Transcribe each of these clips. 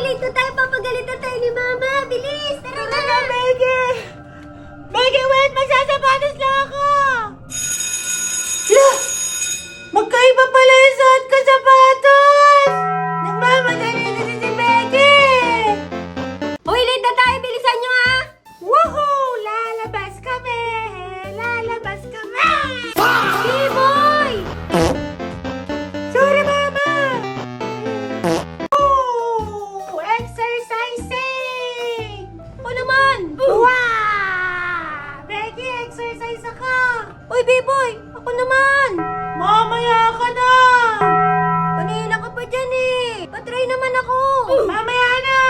late na tayo. Papagalitan tayo ni Mama. Bilis! Tara na! Beke! Beke, wait! Magsasapatos lang ako! Lah! Magkaiba pala yung suot ko sapatos! Nagmamadali kasi si Beke! Hoy, late na tayo. Bilisan nyo ha! Woohoo! Lalabas kami! Lalabas kami! B-boy! Sorry, Mama! Ooh! Exercising! O naman! Wow! Becky, exercise ako! Uy, B-boy! Ako naman! Mamaya ka na! Kanina ka pa dyan eh. Patry naman ako. Mamaya na!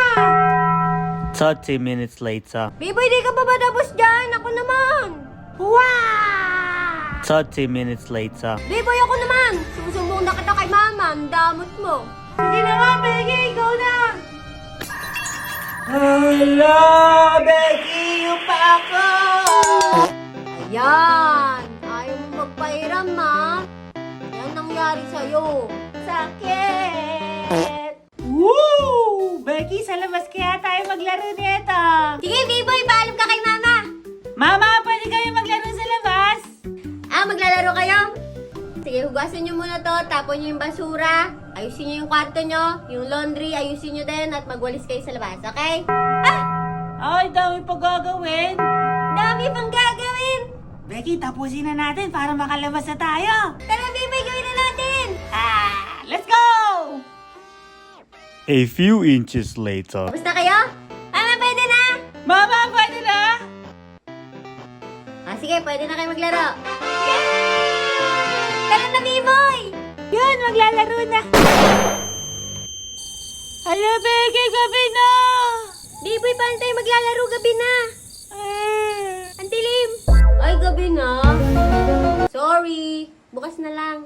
30 minutes later. B-boy, di ka pa ba tapos dyan? Ako naman. Wow! 30 minutes later. B-boy, ako naman. Susumbong na kita kay Mama. Ang damot mo. Sige naman, Becky! Ikaw na! Hello, Becky! Yung pa ako! Ayan. Ayaw mo magpahiram ha. Yan nangyari sa'yo. Sakit! Woo! Becky, sa labas kaya tayo maglaro nito. Sige, B-boy, paalam ka kay Mama. Mama, pwede kayo maglaro sa labas? Maglalaro kayo? Sige, hugasan nyo muna to. Tapon nyo yung basura. Ayusin nyo yung kwarto nyo. Yung laundry, ayusin nyo din. At magwalis kayo sa labas, okay? Ay, dami pa gagawin. Dami pang gagawin. Becky, tapusin na natin para makalabas na tayo. Tara, B-boy, gawin na natin. Let's go! A few inches later. Tapos na kayo? Mama, pwede na? Mama, pwede na? Sige, pwede na kayo maglaro. Tara na, B-boy! Yun, maglalaro na. Hala, Becky, gabi na. B-boy, paano tayo maglalaro? Gabi na. Ang dilim. Ay, gabi na. Sorry. Bukas na lang.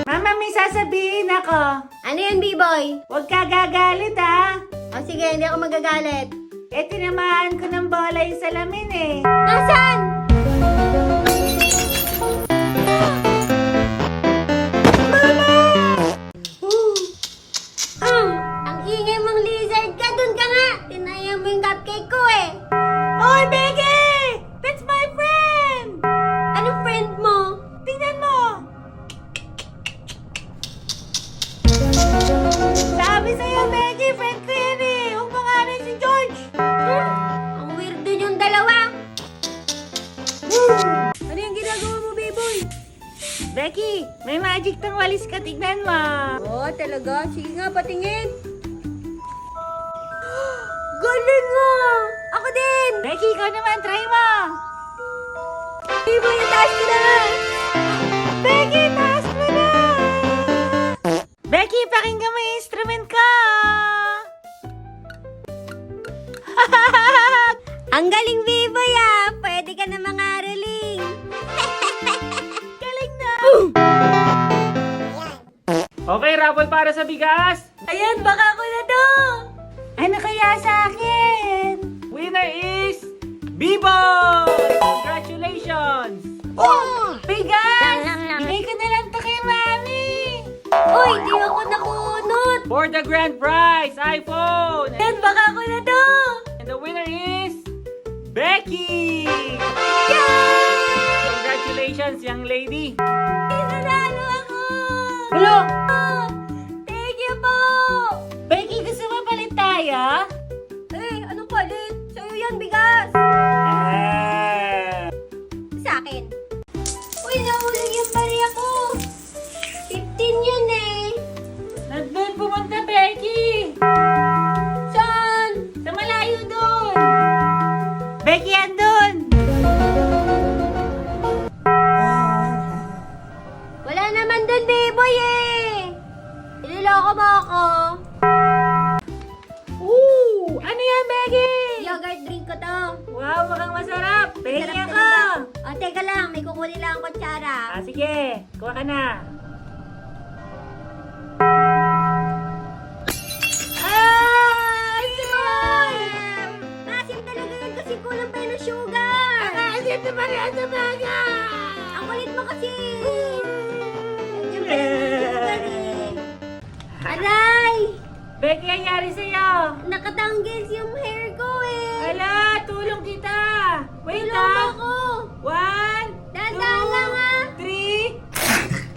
Mama, may sasabihin ako. Ano yun, B-boy? Huwag ka gagalit, ha? O sige, hindi ako magagalit. Tinamaan ko ng bola yung salamin, eh. Nasaan? Ang ingay mong lizard ka. Dun ka nga. Tinaya mo yung cupcake ko eh. Oy, Becky! That's my friend! Anong friend mo? Tingnan mo! Sabi sa'yo, Becky, friend ko yan eh. Huwag pangalan si George. Ang weirdo yung dalawa. Ano yung ginagawa mo, B-boy? Becky, may magic tang walis ka. Tignan mo. Oo, talaga. Sige nga, patingin. Galing nga! Ako din! Becky, ikaw naman. Try mo. B-boy, taas ko na! Becky, taas mo na! Becky, pakinggan mo yung instrument ko. Ang galing, B-boy ah! Pwede ka na mangaroling. Galing na. Okay, raffle para sa bigas. Ayan, baka ako na to. Ano kaya sa akin? Winner is B-Boy! Congratulations! Oh! Bigas! Bigay ko na lang to kay Mami. Uy, di ako nakunot! For the grand prize, iPhone! Ayan, baka ako na to. And the winner is Becky! Congratulations, young lady! Nanalo ako! Hello? Thank you po! Becky, gusto mo palit tayo? Eh, anong palit? Sa'yo yan, bigas! Sa akin. Uy, nahulog yung bariya ko! 15 yun eh! Nandun pumunta, Becky. Saan? Sa malayo doon. Becky, andun. Wala naman dun, B-boy eh! Ililoko mo ako! Ooh, ano yan, Becky? Yogurt drink ko to! Wow, mukhang masarap. Becky Sarap ako. talaga. O, teka lang. May kukunin lang ang kutsara. Sige, kuha ka na. Simon! Maasim talaga yun kasi kulang pa yun ng sugar! Asim naman yan sa baga. Ang kulit mo kasi! Yan yung sugar eh. Ala! Becky, nangyari sa'yo? Nakatanggal yung hair ko eh. Hala, tulong kita. Wait Tulong lang. ako. 1, Dahan-dahan lang, ah. 3.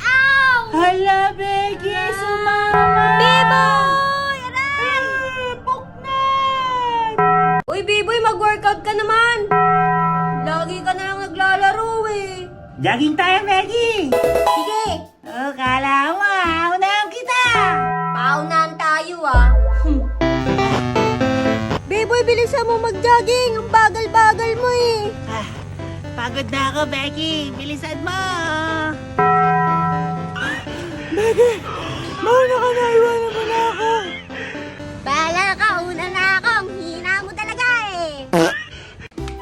Ow! Hala, Becky, sumama. Biboy! Aray! Puknan! Uy, Biboy, mag-workout ka naman. Lagi ka na lang naglalaro eh. Jogging tayo, Becky. Sige, Oh, kala mo unahan kita. paunahan tayo ah. Biboy, bilisan mo mag-jogging. Ang bagal-bagal mo eh. Pagod na ako, Becky. Bilisan mo. Becky, mauna ka na. Iwanan mo na ako. Bahala ka, una na ako. Ang hina mo talaga eh.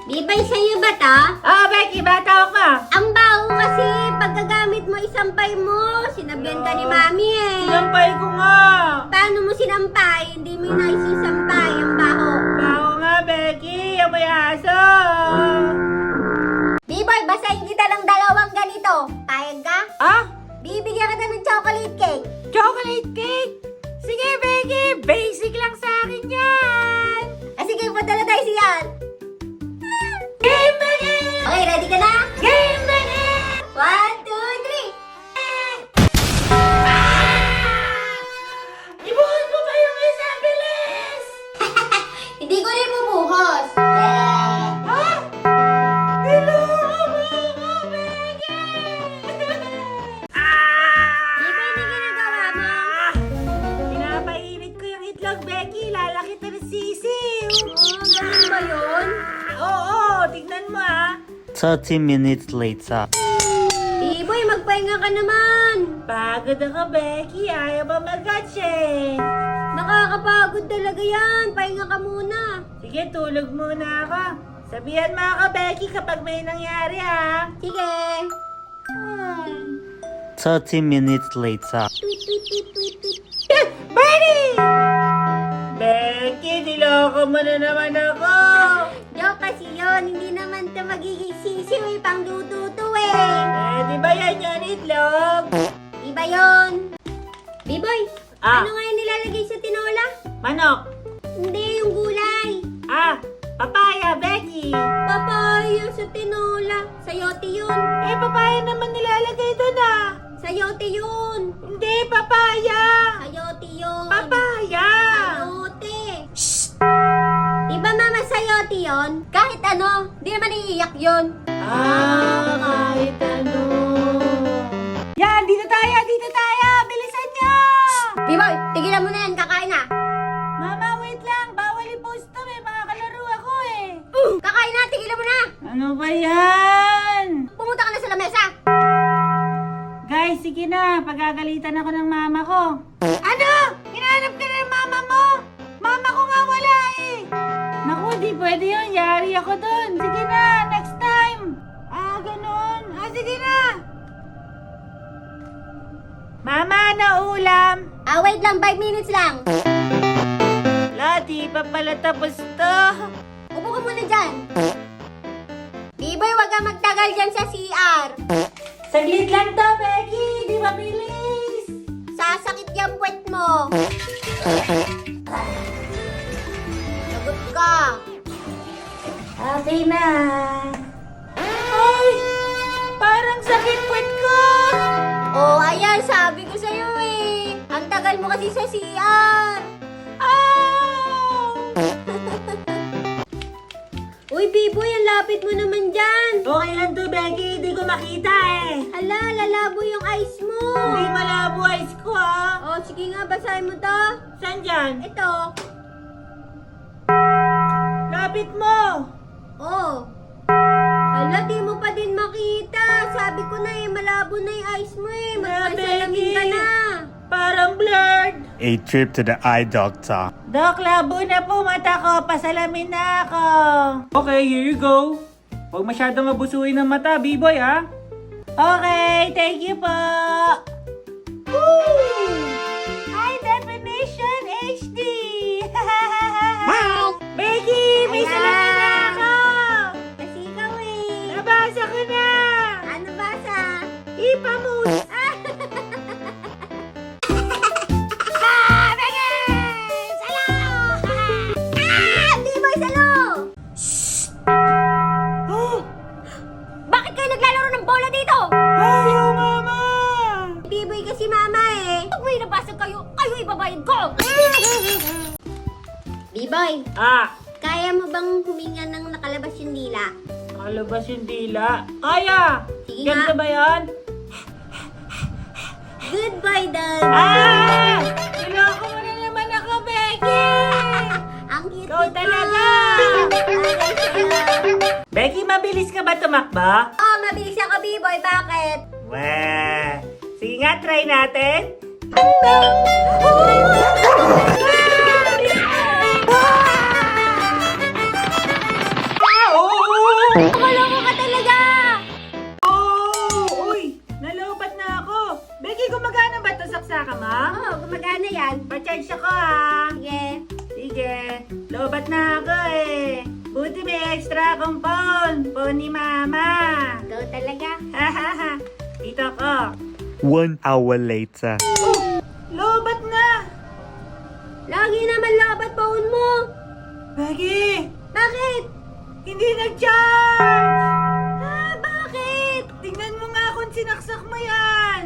Biboy, sa'yo ba to? Oh, Becky, bata ako. Ang baho kasi pagkagamit mo, isampay mo. Sinabihan ka ni Mami eh. Sinampay ko nga. Paano mo sinampay? Hindi mo naisisampay ang baho. Baho nga, Becky. Yung may aso. Biboy, basahin kita ng dalawang ganito. Payag ka? Ah? Bibigyan kita ng chocolate cake. Chocolate cake? Sige, Becky. Basic lang sa akin yan. Sige, padala tayo siyan. Game, Becky! Okay, ready ka na? Game, Becky! 1, 2, 3. Ibuhos mo pa yung isa, bilis! Hindi ko rin bubuhos. Ah! Niloko mo ako, Becky! Biboy, ano ginagawa mo? Pinapainit ko yung itlog, Becky. Lalaki na ng sisiw. Ganun ba yun? Oo, tignan mo 30 minutes later. Biboy, magpahinga ka naman. Pagod ako, Becky. Ayaw ba mag-catch eh. Nakakapagod talaga yan. Pahinga ka muna. Sige, tulog muna ako. Sabihan mo ako, Becky, kapag may nangyari, ha? Sige. 30 minutes later. Tweet, tweet, tweet, tweet, tweet. Buddy! Becky, niloko mo na naman ako. Joke kasi yun. Hindi naman ito magiging sisiw eh. Pangluto to eh. Di ba yan yung itlog? Iba yun. Biboy, Ah. ano nga yung nilalagay sa tinola? Manok. Hindi, yung gulay. Papaya, Becky. Papaya sa tinola. Sayote yun. Papaya naman nilalagay doon, Sayote yun. Hindi, papaya. Sayote yun. Papaya. Sayote. Diba mama sayote yun? Kahit ano, di naman iiyak yun. Kahit ano. Yan, dito tayo. Bilisan niyo. Biboy, tigilan mo na yan, kakain na. Mama, wait lang. Bawal i-post to, may mga kalaro ako eh. Kakain na, tigilan mo na. Ano ba yan? Pumunta ka na sa lamesa. Guys, sige na. Pagagalitan ako ng mama ko. Ano? Hinahanap ka na ng mama mo? Mama ko nga wala eh. Naku, di pwede yun. Yari ako dun. Sige na, next time. Ganun. Sige na. Mama, ano ulam? Wait lang, 5 minutes lang. Di pa pala tapos to. Upo ka muna dyan. Biboy, wag kang magtagal dyan sa CR. Saglit lang to, Becky. Di mabilis. Sasakit yung puwet mo. Lagot ka. Okay na. Ay! Parang sakit puwet ko. Oh, ayan, sabi ko sa'yo eh. Ang tagal mo kasi sa CR. Uy, Biboy, ang lapit mo naman dyan. Okay lang to, Becky. Hindi ko makita eh. Hala, lalabo yung eyes mo. Hindi malabo eyes ko, Oh, sige nga, basahin mo to. Saan dyan? Ito. Lapit mo. Oh. Hala, di mo pa din makita. Sabi ko na eh, malabo na yung eyes mo eh. Magpasalamin ka na. Parang blurred. A trip to the eye doctor. Dok, labo na po mata ko. Pasalamin na ako. Okay, here you go. Huwag masyadong mabusuin ng mata, B-boy, ha? Okay, thank you po. Woo! High definition HD. Becky, may Ayan. salamin na ako. Kasi ikaw eh. Nabasa ko na. Ano basa? Ipamus. bayad ko! B-boy, kaya mo bang huminga ng nakalabas yung dila? Nakalabas yung dila. Kaya! Sige Ganda nga. ba yan? Goodbye, Dad! Niloko mo na naman ako, Becky! Ang cute Ikaw talaga! Becky, mabilis ka ba tumakbo? Oh, mabilis ako, B-boy. Bakit? Weh! Sige nga, try natin. Nakaloko ka talaga! Oh! Uy! Nalobat na ako! Becky, gumagana ba ito saksaka mo? Oo, gumagana yan. Pa-charge ako ha! Sige. Sige, lobat na ako eh. Buti may extra akong phone. Phone ni Mama. Ikaw talaga. Hahaha. Dito ko. 1 hour later. Lobat na! Lagi naman labat phone mo. Becky! Bakit? Hindi nag-charge! Bakit? Tingnan mo nga kung sinaksak mo yan!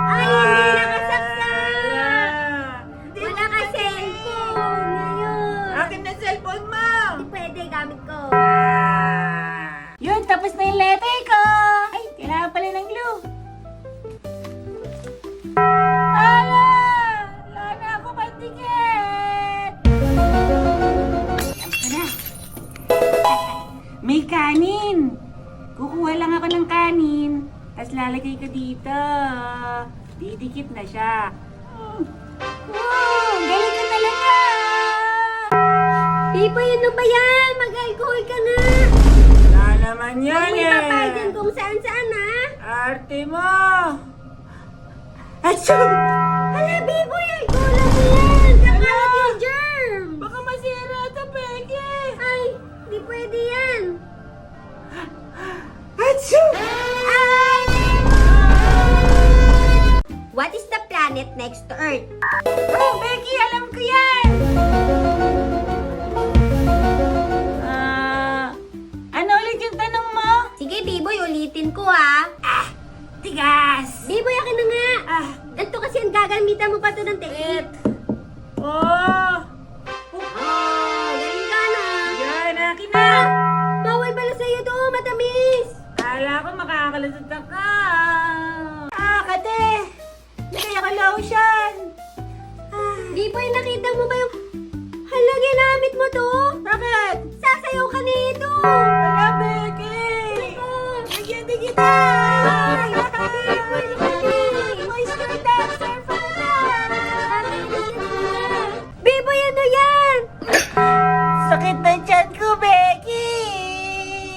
Ay, hindi nakasaksak. Hindi Wala ka cellphone. Ngayon. Akin na cellphone mo! Hindi pwede, gamit ko. Yun, tapos na yung letter ko! Ay, kailangan pala ng glue. Ala! Wala na ako pandikit! Ayan ka na. May kanin! Kukuha lang ako ng kanin, tapos lalagay ko dito. Didikit na siya. Wow! Galing ka talaga! B-boy, ano ba yan? Mag-alcohol ka nga. Wala naman Huwag yan mo eh! ipapayan kung saan-saan, ha? Arte mo! Achoo! Hala, B-boy, alcohol mo yan. Kakalat yung germ. Baka masira ito, Peggy! Ay, di pwede yan. Achoo! Ay! What is the planet next to Earth? Oh, Becky, alam ko yan! Ano ulit yung tanong mo? Sige, B-boy, ulitin ko, ha? Tigas! B-boy, akin na nga. Ah, Ganito kasi ang gagamitan mo pa to ng technique. oh! Oh, galing ka na. Yan, akin na! Bawal pala sa'yo to, matamis. Kala ko makakalusot ka. Kate! Lagay ako lotion! B-boy, nakita mo ba yung... Hala, ginamit mo to? Bakit? Sasayaw ka nito. Wala, Becky! Bigyan din kita! Oyster dancer pala! B-boy, ano yan? Sakit na tiyan ko, Becky!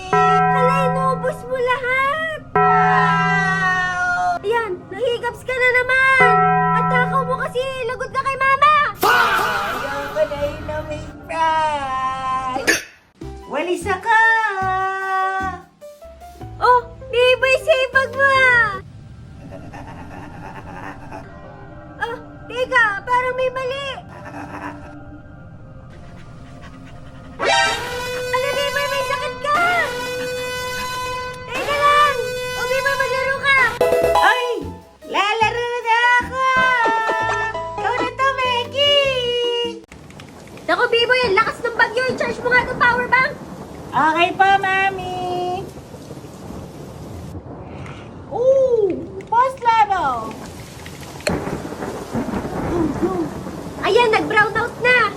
Hala, inubos mo lahat. Wow! Ayan, nahigaps ka na naman. At takaw mo kasi, lagot ka kay mama. Ayaw ko na yun na may prize! Walis ako! Oh, B-boy, sipag mo ah. Ah, teka, parang may mali. Ano, B-boy, may sakit ka. Teka lang. O, B-boy, maglaro ka. Ay! Lalaro na ako! Ikaw na to, Becky! Naku, B-boy, ang lakas ng bagyo. I-charge mo nga itong power bank. Okay po, Mami! Ooh! Post level! Ayan, nag-brown out na.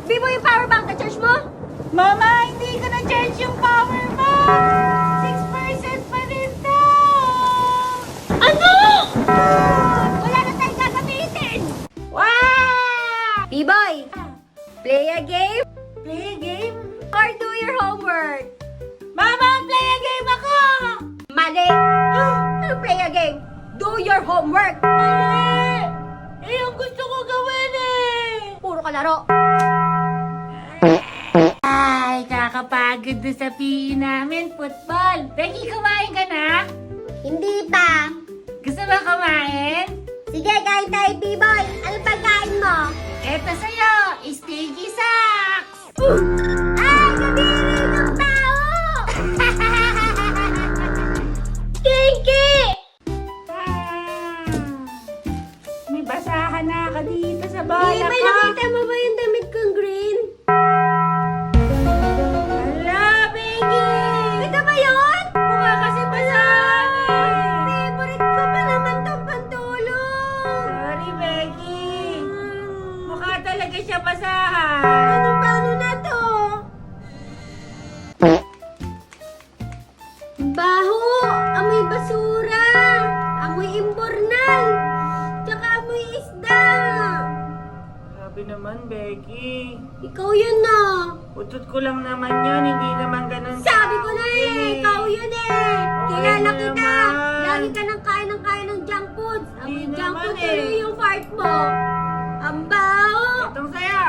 B-boy, yung power bank, na-charge mo? Mama, hindi ko na-charge yung power bank! 6% pa rin to! Ano? Wala na tayong gagamitin. Wow! B-boy, play a game Play a game? or do your homework. Mama, play a game ako! Mali. Ano play a game? Do your homework. Mali! Eh, yung gusto ko gawin eh! Puro ka laro. Ay, kakapagod na sa PE namin, football. Becky, kumain ka na? Hindi pa. Gusto ba kumain? Sige, kain tayo, B-boy. Ano pagkain mo? Eto sa'yo, sticky socks! Ay, kadiri ng tao! Kinky! May basahan na ako dito sa bahala May ka. nakita mo ba yung damit kong green? Hala, Becky! Ito ba yun? Mukha kasi basahan eh. Favorite ko pa naman tong pantulog. Sorry, Becky. Mukha talaga siya basahan. Paano na to? Baho! Amoy basura! Amoy imbornal! Tsaka amoy isda! Sabi naman, Becky. Ikaw yun na! Utot ko lang naman yun, hindi naman ganun. Sabi ko na eh! Ikaw yun eh! Kilala na kita! naman. Lagi ka nang kain ng junk foods! Amoy Hindi junk naman food eh. tuloy yung fart mo! Ang baho! Itong saya.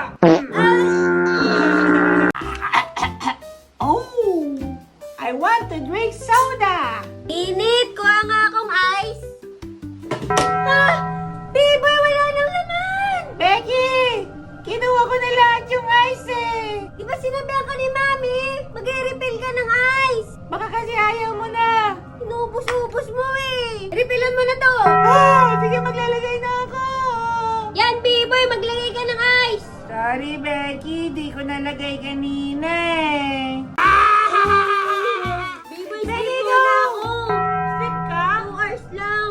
Oh! I want to drink soda! Init! Kuha nga akong ice! Ah! Biboy, wala nang laman! Becky! Kinuha ko na lahat yung ice eh! Di ba sinabihan ka ni Mami? Mag-refill ka ng ice! Baka kasi ayaw mo na! Inubos-ubos mo eh! Refillan mo na to! Oh! Sige, maglalagay na ako! Yan, Biboy! Maglagay ka ng ice! Sorry, Becky. Di ko nalagay kanina eh. Biboy, Dali sleep na! muna ako! Sleep ka? 2 hours lang!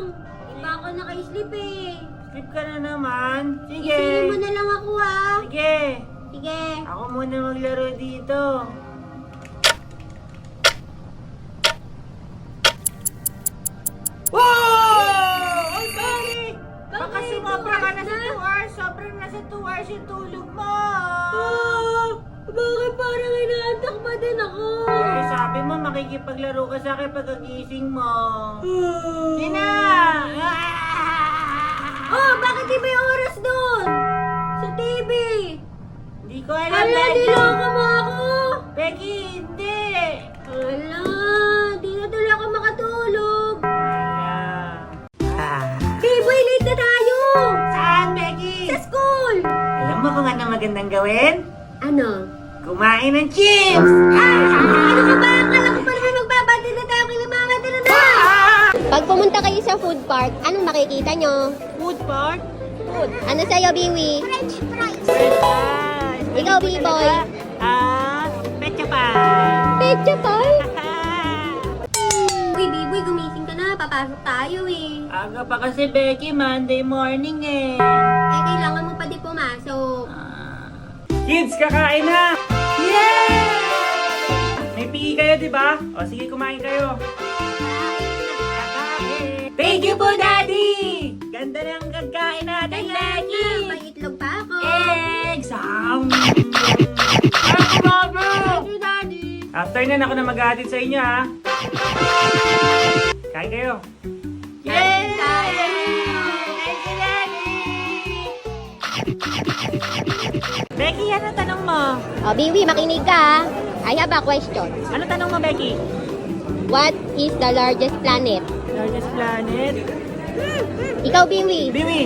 Iba ako naka-sleep eh! Sleep ka na naman. Sige. Isili mo na lang ako ah! Sige. Sige! Ako muna maglaro dito. Wow! Ay, Becky! Baka Bakit? sumobra ka na sa 2 hours 2 hours. Sobrang nasa 2 hours yung tulog mo. Bakit parang inaantak pa din ako? Eh, sabi mo, makikipaglaro ka sa akin pagkagising mo. Sige na! Oh, bakit iba yung oras doon? Sa TV! Hindi ko alam, Hala, Becky. niloko mo ako! Becky, hindi! Hala, di na tuloy ako makatulog. Biboy, late na tayo! Saan, Becky? Sa school! Alam mo kung ano magandang gawin? Ano? Kumain ng chips! Ano ka ba? Akala ko pa naman magbabati na tayo kay Mama. Tara na! Pag pumunta kayo sa food park, anong makikita nyo? Food park? Food. Ano sa'yo, Biwi? French fries. Ikaw, B-boy. Pecha pa! Pecha pie? Uy, Biboy, gumising ka na. Papasok tayo eh. Aga pa kasi, Becky. Monday morning eh. Eh, kailangan mo pa di pumasok. Kids, kakain na! Yeah! May PE kayo, di ba? O sige, kumain kayo. Thank you po, Daddy! Ganda ng kagkain natin, Becky! May itlog pa ako. Eggs! Thank you, Daddy. After na, ako na mag-aatid sa inyo, ha? Kain kayo. Yay! Thank you, Daddy! Becky, ano tanong mo? Oh, Biwi, makinig ka. I have a question. Ano tanong mo, Becky? What is the largest planet? Largest planet? Ikaw, Biwi. Biwi!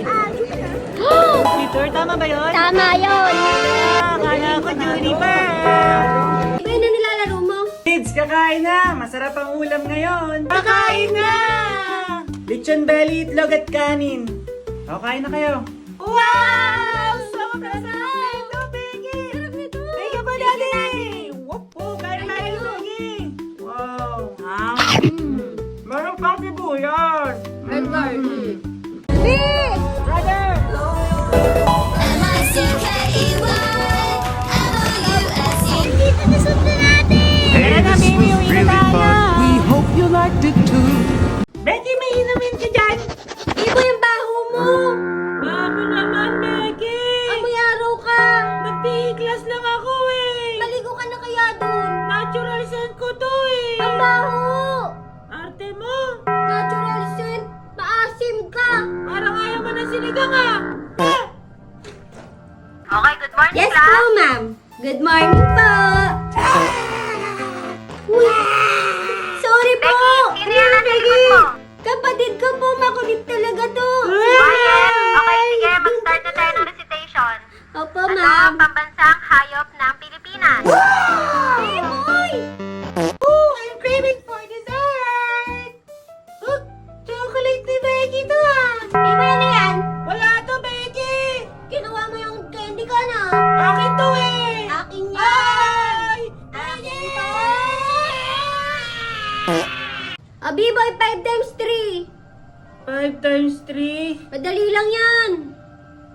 Jupiter, tama ba yun? Tama yun. Kala ko Juniper! Iba yun na nilalaro mo. Kids, kakain na! Masarap ang ulam ngayon. Kakain na! Lechon belly, itlog at kanin. O, kain na kayo. Wow! Sobrang sarap ito, Becky! Thank you po, Daddy! Wapo, kain na kayo, Becky. Wow. Meron pang sibuyas. Brother! Hey, na, this baby, was uwi really na tayo. fun. We hope you liked it too. Becky, may inumin ka dyan! Ibo yung baho mo. Bago naman, Becky! Amoy araw ka. Nag-class lang ako eh! Maligo ka na kaya dun. Natural scent ko to eh! Ang baho. Arte mo! Natural scent. Maasim ka. Parang ayaw mo na sinigang ah! Okay, good morning, Yes class. po, ma'am. Good morning po. Uy. Sorry po. Becky, sino yan nasa likod mo? Kapatid ko po, makulit talaga to. Quiet! Okay, sige, mag-start na tayo ng recitation. Opo, Ano ma'am. ang pambansang hayop ng Pilipinas? Hey, boy! Oh, I'm craving for dessert! Oh, chocolate ni Becky to ah! Iba na yan. Wala to, Becky! Kinuha mo Madali lang yan.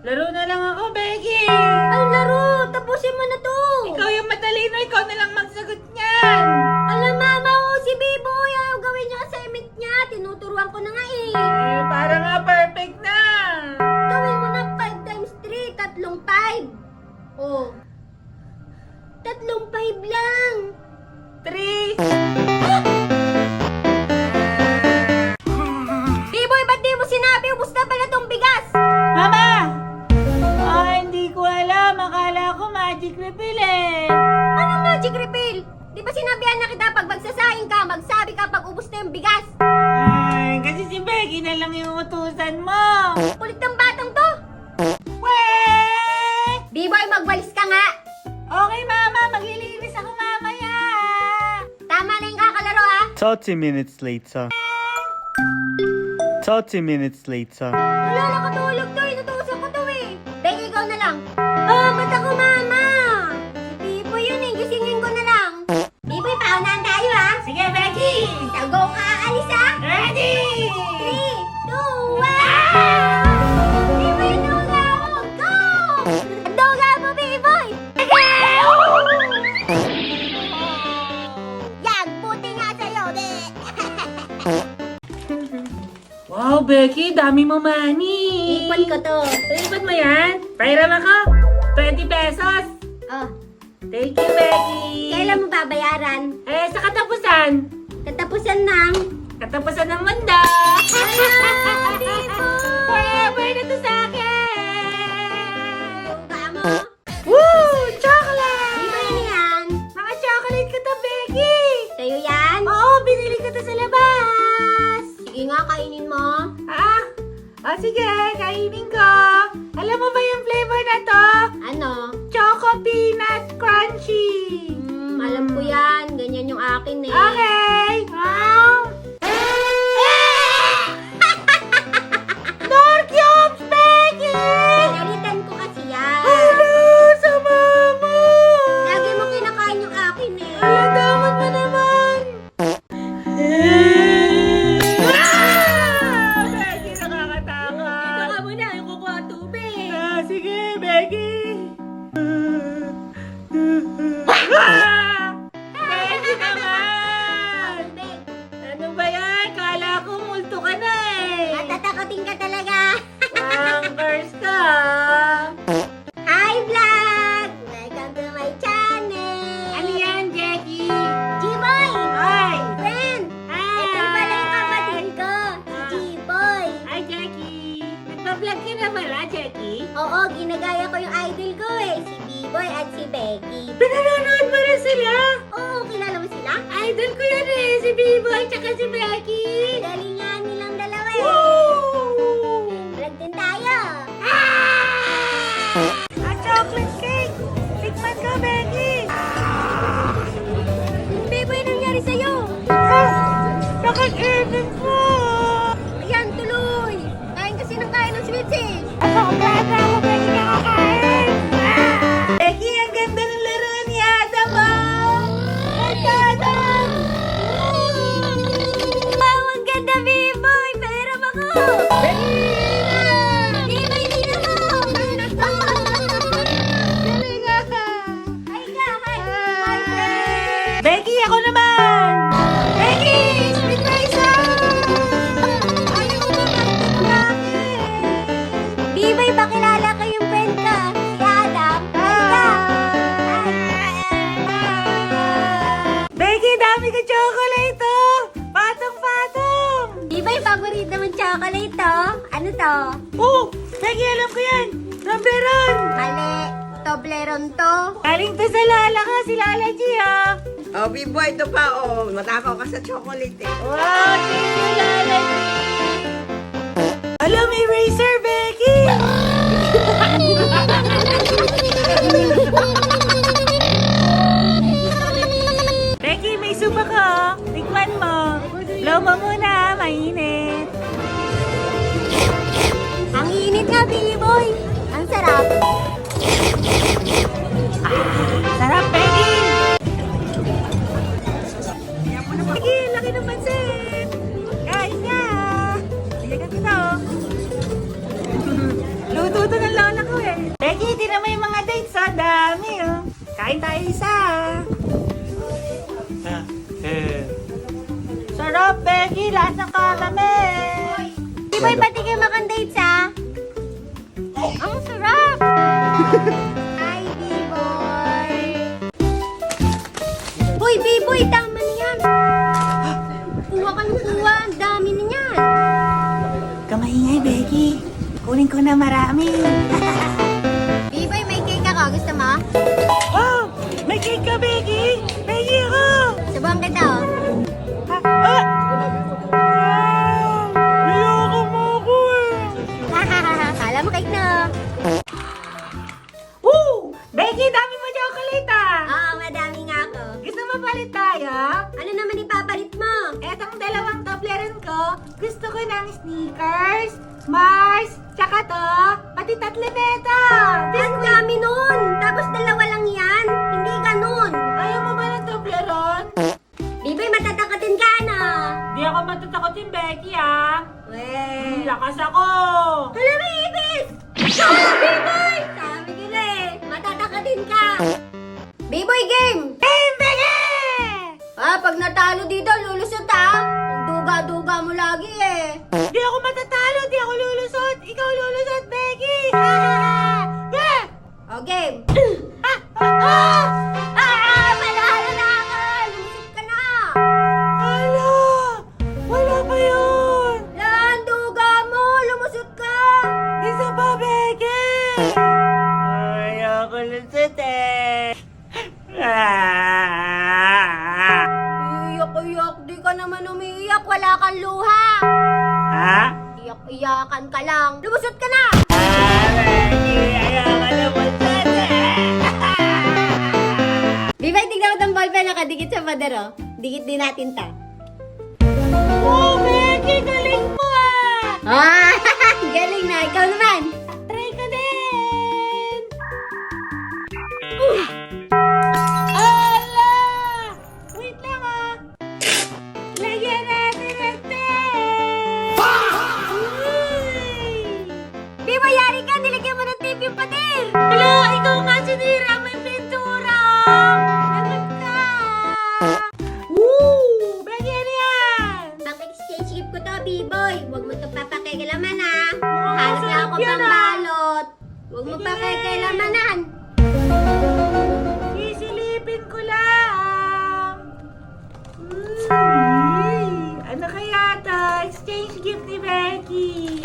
Laro na lang ako, Becky. Ay, laro. Tapusin mo na to. Ikaw yung matalino, ikaw na lang magsagot niyan. Alam, mama, si Biboy. Ayaw gawin niya assignment niya. Tinuturuan ko na nga eh. Eh, para nga perfect na. Gawin mo na 5 times 3. Tatlong 5. Oh. Tatlong 5 lang. 3. Biboy, ba't di mo sinabi? Ubus na pala tong bigas. Mama! Hindi ko alam. Akala ko magic refill eh. Anong magic refill? Di ba sinabihan na kita pag magsasaing ka, magsabi ka pag ubus na yung bigas? Ay, kasi si Becky na lang yung utusan mo. Kulit ng batang to. Weh! Biboy, magwalis ka nga. Okay, Mama. Maglilinis ako mamaya. Tama na yung kakalaro ah. 30 minutes later. 30 minutes later. Wala nakatulog to. Inutusan ko to eh. Becky, ikaw na lang. Ba't ako, mama? Si Biboy yun eh. Gisingin ko na lang. Biboy, paunahan tayo ah. Sige, Becky. Go ka, alis ah. Ready? 3, 2, 1. Biboy, duga mo. Go! Duga mo, Biboy. Yan, buti nga sa'yo, de. Wow, Becky. Dami mo money. Ipon ko to. Ipon mo yan? Pairam ako. 20 pesos. Oh, Thank you, Becky. kailan mo babayaran? Eh, sa katapusan. Katapusan ng... Katapusan ng mundo. Forever na to sa akin. Duga mo. Woo! Chocolate! Biboy, ano yan? Mga chocolate ko to, Becky. Sa'yo yan? Oo, binili ko to sa labas. Sige nga, kainin mo. Sige, kainin ko. Alam mo ba yung flavor na to? Ano? Choco Peanut Crunchy. Alam ko yan. Ganyan yung akin eh. Okay. More cubes, Becky! Pinalitan ko kasi yan. Hello, sa mama! Lagi mo kinakain yung akin eh. Damot mo naman! Becky, nakakatakot! Dito ka muna, yung kukuha tubig. Sige, Becky! Becky naman! Ano ba yan? Kala ko multo ka na eh! Matatakotin ka talaga. Wankers ka! Hi, vlog! Welcome to my channel. Ano yan, Jackie? G-Boy! Ay! Friend! Hi! Ito pala yung kapatid ko, si G-Boy. Hi, Jackie! Nagpa-vlog ka na pala, Jackie? Oo, ginagaya ko yung idol ko eh, si B-Boy at si Becky. Pinanonood mo rin sila? Oo, kilala mo sila? Idol ko yan eh, si B-Boy tsaka si Becky! Galing nga nilang dalawa eh. Woo! Vlog din tayo. Chocolate cake! Tikman ko, Becky! Beboy, nangyari sa'yo? Nakag-ibig mo! Ayan, tuloy. Kain kasi ng kain ng sweets eh. Ako ako, Becky, nakakain! Becky, ang ganda ng laro ni Adam, oh! Adam! Wow, ang ganda, Beboy. Pairam ako. Beboy, din ako. Galing ka! Hi ka, hi. Hi, friend. Becky, ako naman! Becky! Split na isa! Ayaw ko ba Beboy, bakilala ko yung friend ko. Si Adam. Hi ka. Becky, dami ka chocolate, oh! Patong-patong! Beboy, paborito mong chocolate to. Ano to? Oh! Becky, alam ko yan! Toblerone! Mali. Toblerone to. Galing to sa Lala ko, si Lala G, ah! Oh, B-boy, ito pa, oh. Matakaw ka sa chocolate, eh. Wow, thank you, Lala G! Alam, may eraser, Becky! Becky, may soup ako. Tikman mo. Blow mo muna, mainit. Ang init nga, Beboy. Ang sarap. Sarap, Becky! Becky, laki ng pansit! Kain nga! Bigyan ka kita, oh. mo yung mga dates, oh. Dami, oh. Kain tayo isa. Sarap, Becky. Lahat ng kalamig. B-boy, pati kayo makang-dates, ha? Ang sarap! Hi, B-boy! Hoy, B-boy, tama na yan! Kuha ka ng kuha, ang dami na yan! Kamaingay, Becky. Kunin ko na marami. B-boy, may cake ako. Gusto mo? Oh! May cake ka, Becky! Becky ako! Subuhan kita, oh. Ayoko mo ako eh! Kala mo cake na. Woo! Becky, dami mo chocolate ah! Oo, madami nga ako. Gusto mo palit tayo? Ano naman ipapalit mo? Etong dalawang Toblerone ko, gusto ko ng Snickers, Mars, tsaka to, pati Tatlebeta! Ang dami nun! Tapos dalawa lang yan! Hindi ganun! Ayaw mo ba ng Toblerone? B-boy, matatakatin ka na! Di ako matatakotin, Becky ah! Weh! Lakas ako! Hala, may ibis! B-boy! Sabi ko na eh, matatakatin ka! B-boy game! Game, Becky! Pag natalo dito, lulusot ha! Ang duga-duga mo lagi eh! Di ako matatalo, di ako lulusot! Ikaw lulusot, Becky! Yeah! O, game! Ah! Malalo na ako! Lumusot ka na! Hala! Wala pa yun! Yan, duga mo! Lumusot ka! Isa pa, Becky! Ayoko lusot eh! Iyak-iyak, di ka naman umiiyak, wala kang luha! Ha? Iyak-iyakan ka lang! Lumusot ka na! Becky! Ayoko lumusot eh! Di ba tignan mo itong ballpen nakadikit sa pader, oh? Dikit din natin ta. Oh, Becky! Galing mo ah! Ah! Galing na! Ikaw naman! Try ka din! Ala! Wait lang ah! Lagyan natin ng tape! Uy! Di ba yari ka? Nilagyan mo ng tape yung pader! Hello! Ikaw nga sinira mo yung pintura! Lagot ka! Woo! Becky, ano yan? Pang-exchange gift ko to, B-boy. Huwag mo itong papakailaman, ha? Mukhang Halos na ako masarap yan, pang ah. balot. Huwag mo Sige. papakilamanan. Sisilipin ko lang. Uy, ano kaya to? Exchange gift ni Becky.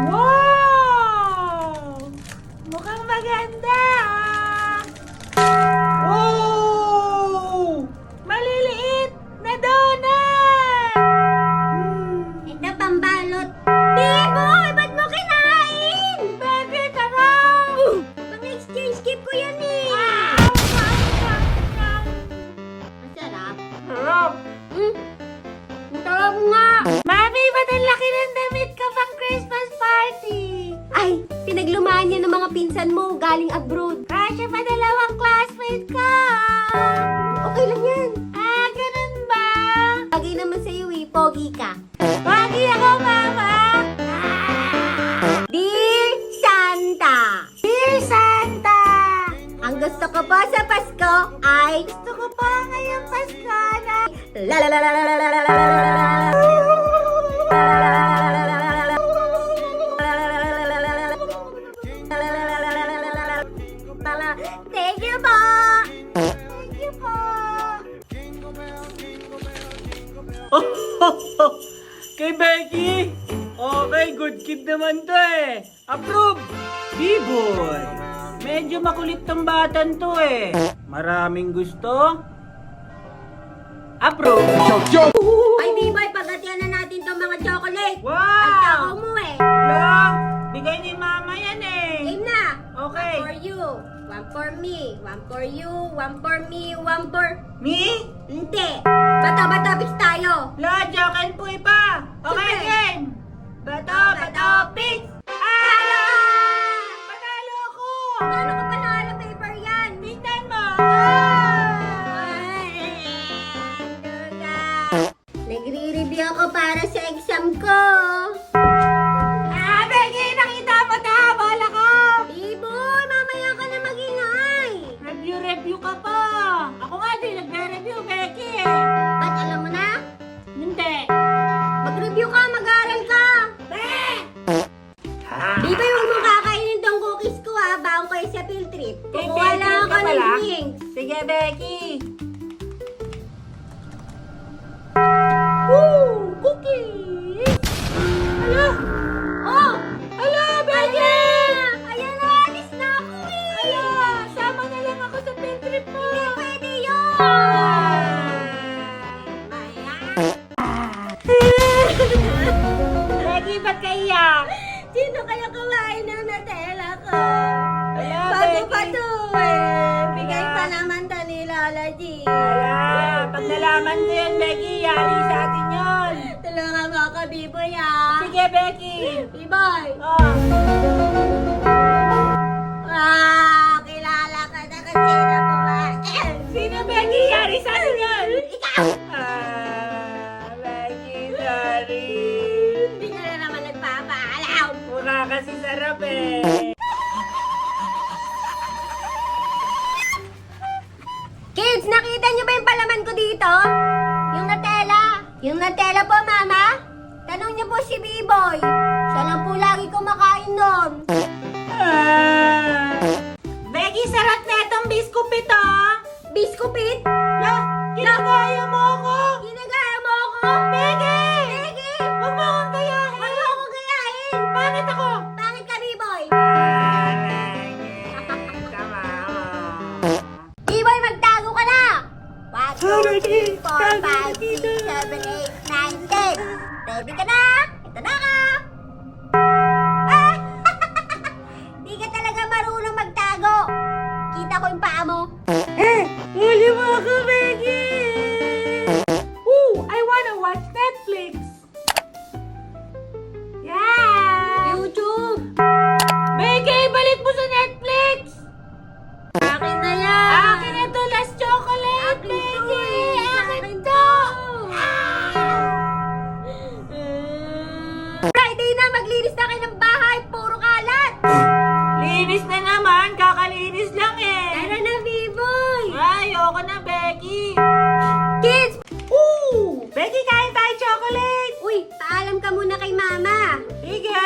Wow! Mukhang maganda. Oh! Maliliit na donut! Ito pambalot. B-boy! Ba't mo kinain? Becky, tara! Pang-exchange gift ko yan, eh. Masarap. Harap! Masarap nga. Mami, ba't ang laki ng damit ka pang Christmas party? Ay, pinaglumaan niya ng mga pinsan mo galing abroad. Kasya pa dalawang classmate ko! Okay lang yan. Ah, ganun ba? Bagay naman sa'yo, eh. Pogi ka. Bagay ako, Mama! Dear Santa! Dear Santa! Ang gusto ko po sa Pasko ay... Gusto ko pa ngayong Pasko na... La la la la la la la la la la. Thank you po! Thank you po! Kay Becky! Okay, good kid naman to eh. Approve! B-boy! Medyo makulit tong batan to eh. Maraming gusto. Approve! Ay, B-boy, paghatian na natin tong mga chocolate. Ang Wow! tao mo eh. Lo, bigay ni Mama yan eh. Game na. Okay. One for you. One for me. One for you. One for me. One for... Me? Hindi. Bato-bato picks tayo. Lo, jokin po pa. Okay, Sige. game. Bato, bato, pig. Hello! Panalo ako. Paano ka panalo paper yan? Tingnan mo. Nagre-review ako para sa exam ko. Ah, Becky, nakita mo na. Bala ko. Iboy, mamaya Di ba yung mong kakainin tong cookies ko ha? Baon kayo sa field trip. Kay Kukuha Becky lang ako ka ng pala? drinks. Sige, Becky. Woo! Cookies! Ala! Oh! Ala, Becky! Ayan na, alis na ako eh! Ala, sama na lang ako sa field trip mo. Hindi pwede yun! Becky, ba't ka iyak? Sino kaya kumain ng Nutella ko? Ala, Bago Becky. pa to eh. Bigay pa naman to ni Lola G. Ala, pag nalaman ko yan, Becky, yari sa atin yun. Tulungan mo ako, Biboy ah. Sige, Becky. Biboy. Oh. Kilala ka na kasi na kumain. Sino, Becky? Yari sa atin yun. Ikaw! Becky, sorry. Hindi ka na naman nagpapaalam. Mukha kasi sarap eh. Kids, nakita niyo ba yung palaman ko dito? Yung Nutella. Yung Nutella po, Mama. Tanong niyo po si Biboy. Siya lang po lagi kumakain nun. Becky, sarap na itong biskupit ah. Biskupit? Ginagaya mo ako. Ginagaya mo ako? Becky! Sige! Huwag mo akong gayahin. Huwag mo akong gayahin! Bakit ako? Bakit ka, Biboy? Tama ako. Biboy, magtago ka na! 1, 2, 3, 4, Tago 5, dito. 6, 7, 8, 9, 10. Ready ka na? Ito na ka! Di ka talaga marunong magtago. Kita ko yung paa mo. Huli mo ako, Becky! Ooh, I wanna watch Netflix. Yeah! YouTube! Becky, balik mo sa Netflix! Akin na yan! Akin na to, last chocolate, Akin to Becky! eh. Akin to! Friday na! Maglinis na kayo ng bahay! Puro kalat! Linis na naman, kakalinis lang eh. Tara na, Biboy! Ay, ayoko na, Becky. Kids! Ooh! Becky, kain tayo chocolate! Uy, paalam ka muna kay Mama. Sige!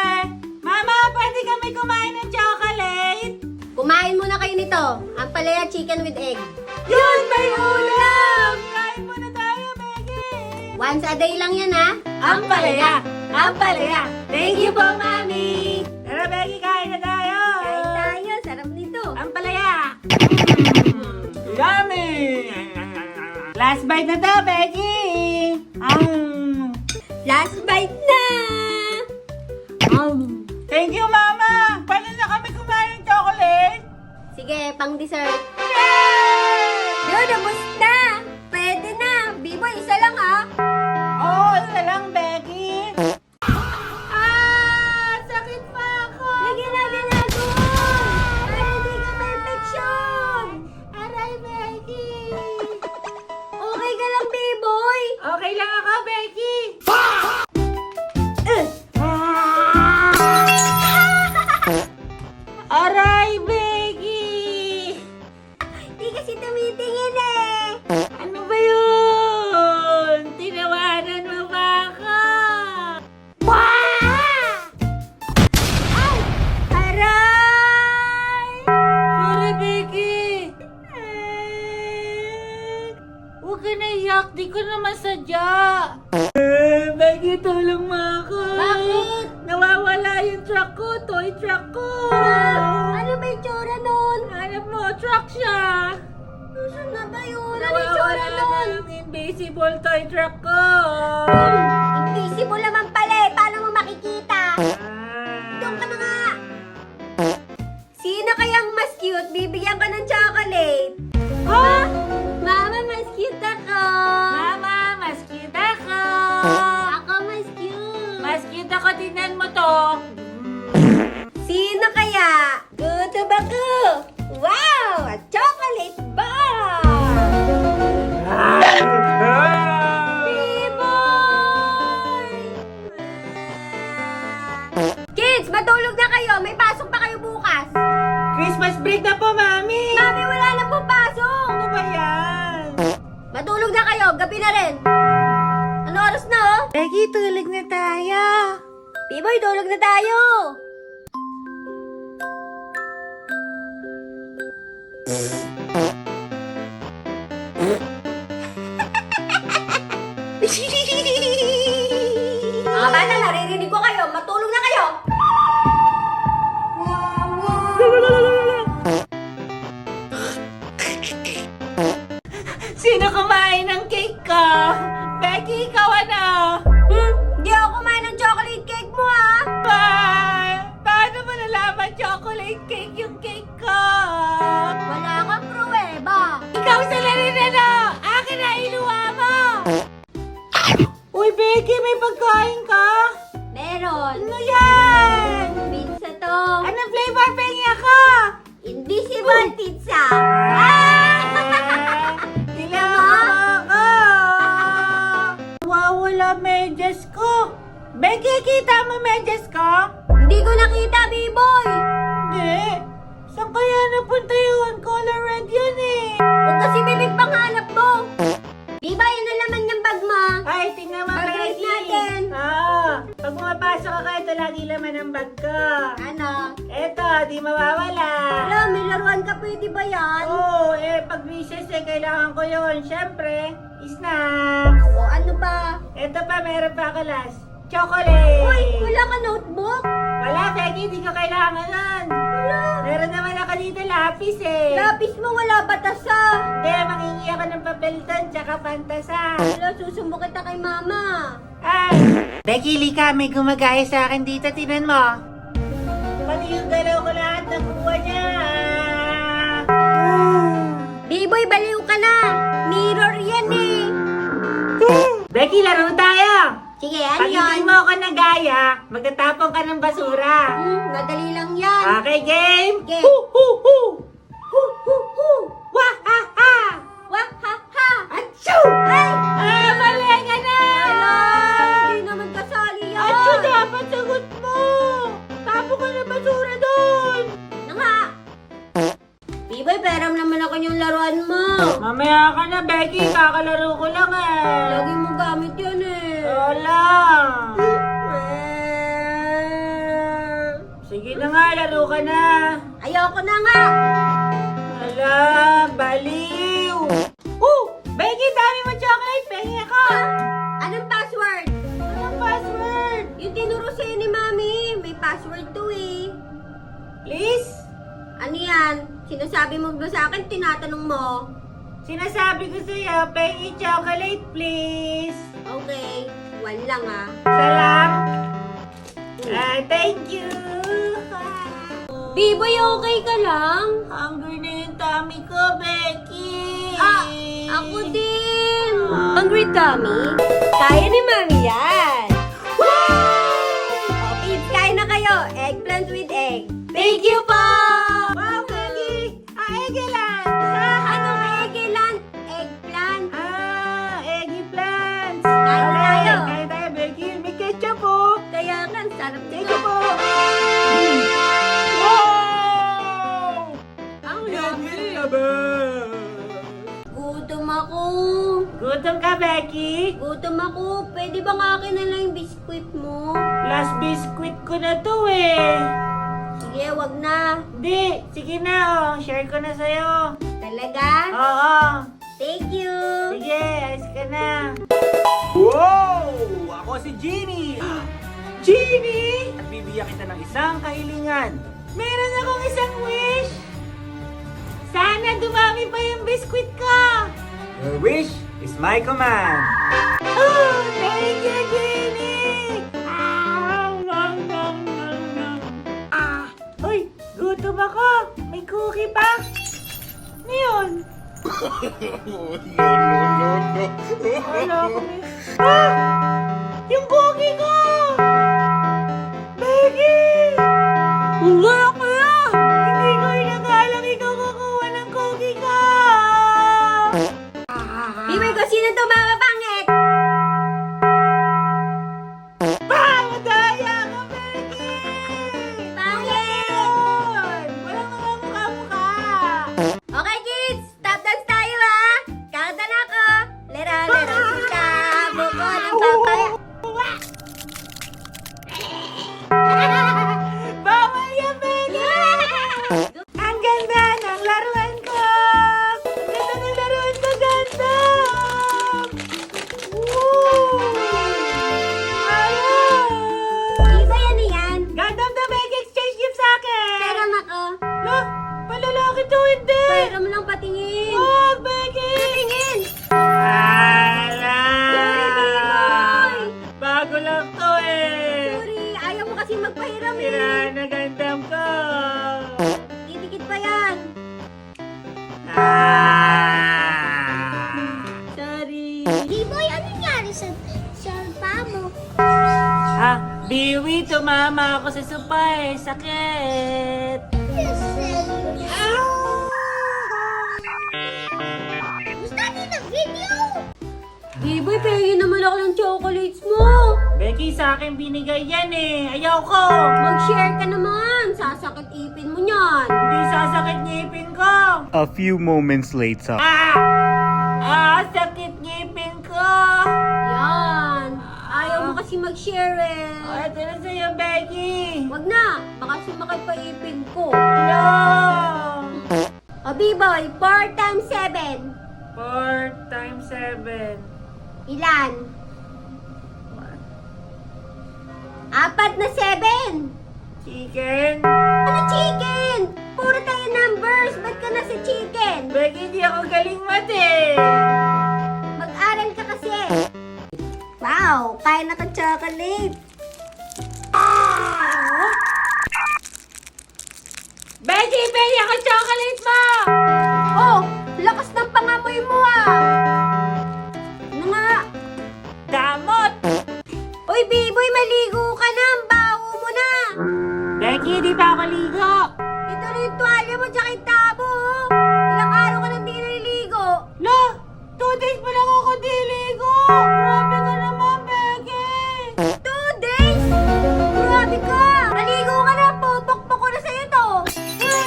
Mama, pwede kami kumain ng chocolate? Kumain muna kayo nito. Ang palaya chicken with egg. Yun, may ulam! Kain muna tayo, Becky! Once a day lang yan, ha? Ang palaya! Ang palaya! Thank you po, Mami! Tara, Becky, kain na tayo! Kain tayo. Sarap nito. Ang palaya! Yummy! Last bite na to, Becky! Last bite na! Thank you, Mama! Pwede na kami kumain ng chocolate? Sige, pang dessert. Yay! Yun, ubos na! Pwede na. Biboy, isa lang, ha? Oo, isa lang, Becky. Sakit pa ako. Lagi na ginagawa! Para hindi ka perfection! Aray, Becky. Okay ka lang, Biboy? Okay lang ako, Becky. Aray, Becky. Di kasi tumitingin, eh. Ano ba yun? Tinawanan mo ba ako? Ay! Aray! Sorry, Becky. Huwag ka na iyak. Di ko naman sadya. Becky, tulong mo ako. Bakit? Nawawala yung truck ko. Toy truck ko. Ano ba yung tsura nun? Hanap mo, truck siya. Saan na ba yun? Ano yung tsura Nawawala nun? na ang invisible toy truck ko. Invisible naman pala eh. Paano mo makikita? Doon ka na nga. Sino kayang mas cute? Bibigyan ka ng chocolate. Ha? Mama, mas cute ako. Mama, mas cute ako. Ako mas cute. Mas cute ako. Tingnan mo to. Sino kaya? Gutom ako. Wow! A chocolate bar! Biboy! Kids, matulog na kayo. May pasok pa kayo bukas. Christmas break na po, Mami. Mami, wala na pong pasok. Ano ba yan? Matulog na kayo. Gabi na rin. Ano oras na, oh? Becky, tulog na tayo. Biboy, tulog na tayo. Mga bata, naririnig ko kayo. Matulog na kayo. Sino kumain ng cake ko? Becky, ikaw ano? Di ako kumain ng chocolate cake mo, ha? Paano mo nalaman chocolate cake yung cake ko? Wala kang pruweba. Ikaw sa rin ano? Akin na iluwa mo! Uy, Becky, may pagkain ka? Meron. Ano yan? Pizza to. Anong flavor pengi ako? Invisible pizza. Kailangan ako! Wawala medyas ko. Becky, kita mo medyas ko? Hindi ko nakita, B-boy. Hindi. Saan kaya napunta yun? Color red yun eh. Huwag kasi bibig panghanap mo. B-boy, yun ang laman ng bag mo. Ay, tingnan mo, Pag-rate Becky. natin. Pag pumapasok ako, ito lagi laman ng bag ko. Ano? Ito, di mawawala. Wala, may laruan ka. Pwede ba yan? Oo, pag recess kailangan ko yun. Siyempre, snacks. O ano ba? Ito pa, meron pa ako last. Chocolate. Uy, wala ka notebook? Wala, Becky, di ko kailangan nun. Wala. Meron naman ako dito lapis eh. Lapis mo, wala batasa. Hindi, mangingi ako ng papel doon, tsaka pantasa. Wala, susumbo kita kay mama. Ay! Becky, lika, may gumagaya sa akin dito, tinan mo. Pati yung galaw ko lahat nakuha niya. B-boy, baliw ka na. Mirror yan eh. Becky, laro tayo. Sige, ano Pag yan? hindi mo ako nagaya, magtatapon ka ng basura. Madali lang yan. Okay, game? Game. Hoo, hoo, hoo. Hu, hu, hu. Wah, ha, ha. Wah, ha, ha. Achoo! Ay! Mali ka na! Wala! Hindi naman kasali yan. Achoo, dapat sagot mo! Tapo ka ng basura doon! Na nga. B-boy, peram naman ako yung laruan mo. Mamaya ka na, Becky. Kakalaro ko lang eh. Lagi mo gamit yun eh. Wala. Sige na nga, laro ka na. Ayoko na nga. Wala, baliw. Becky, dami mo chocolate. Pengi ako. Anong password? Anong password? Yung tinuro sa'yo ni Mami. May password to eh. Please? Ano yan? Sinasabi mo ba sa akin? Tinatanong mo? Sinasabi ko sa'yo, pengi chocolate, please. Okay. One lang ah. Salam. Thank you. B-boy, okay ka lang? Hungry na yung tummy ko, Becky. Ako din. Hungry tummy? Kaya ni Mami yan. O, kids, kain na kayo. Eggplant with egg. Thank you po! Wow, Becky. Eggplant. Anong eggplant? Eggplant. Eggy plants. Kain na tayo. Kain tayo, Becky. May ketchup po. Kaya nga, sarap Ketchup nito. po. Wow! Ang yummy. Gutom ako. Gutom ka, Becky? Gutom ako. Pwede bang akin na lang yung biskwit mo? Last biscuit ko na to eh. Sige, wag na. Hindi. Sige na, oh. Share ko na sa'yo. Talaga? Oo. Thank you. Sige, alis ka na. Wow! Ako si Genie! Genie! At bibigyan kita ng isang kahilingan. Meron akong isang wish. Sana dumami pa yung biskwit ko. Your wish is my command. Oh, thank you, Jenny! Nom, nom, nom, nom. Uy, gutom ako. May cookie pa. Ano yun? Wala ko may... Yung cookie ko! Becky! Wala ko yan! Hindi ko inakalang ikaw kukuha ng cookie ko! Bibay ko, sino to mga pangit? Madaya ka, Becky! Pangit! Walang mga mukha-mukha! Okay, kids! Tap dance tayo, ha? Kanta na ako! Lera, lera, sita! Buko ng papaya! Bawal yan, Becky! pahiram lang patingin. Oh, Becky! Patingin! Ala! Sorry, Biboy! Bago lang to eh! Sorry, ayaw mo kasi magpahiram eh. Sira na gandam ko! Didikit pa yan. Sorry. Biboy, ano nangyari sa pa mo? Biwi, tumama ako sa sopa eh. Sakit! Gusto natin ng video! Biboy, pahingin naman ako ng chocolates mo. Becky, sa akin binigay yan eh. Ayaw ko! Mag-share ka naman. Sasakit ipin mo niyan. Hindi sasakit ngipin ko! A few moments later. Sakit ngipin ko! Yan. Ayaw mo kasi mag-share eh. Ito na sa'yo, Becky! Wag na. Baka sumakit pa ipin ko. No! O, B-boy, 4 times 7. 4 times 7. Ilan? 4 na 7. Chicken? Ano chicken? Puro tayo numbers. Ba't ka nasa chicken? Becky, hindi ako galing mati! Mag-aral ka kasi. Wow, kaya na ka chocolate. Becky, Becky, ako chocolate mo! Oh, lakas ng pangamoy mo ah. Ano nga? Damot! Uy, B-boy, maligo ka na. Ang baho mo na. Becky, di pa ako ligo! Ito na yung tuwalya mo tsaka yung tabo. Oh. Ilang araw ka nang di naliligo. Lo! 2 days pa lang ako di ligo! Grabe ka naman, Becky! 2 days? Grabe ka. Maligo ka na. Pupokpok ko na sa'yo to.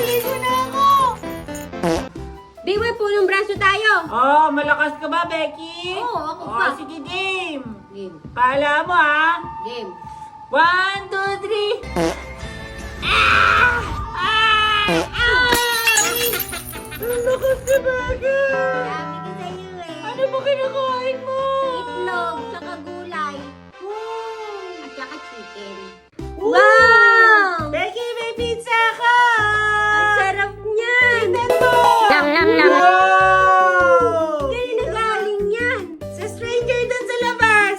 Ligo na ako! B-boy, punong braso tayo. Oh, malakas ka ba, Becky? Oo, ako Oh, pa. sige, game! Game. Pala mo, ha? Game. 1, 2, 3! Ah! Ang lakas ka, Becky! Sabi ko sa'yo eh. Ano ba kinakain mo? Itlog, tsaka gulay. Wow! At tsaka chicken. Wow! Wow! Becky, may pizza ka! Ang sarap niyan. Wow! Ganun na galing yan. Sa stranger dun sa labas!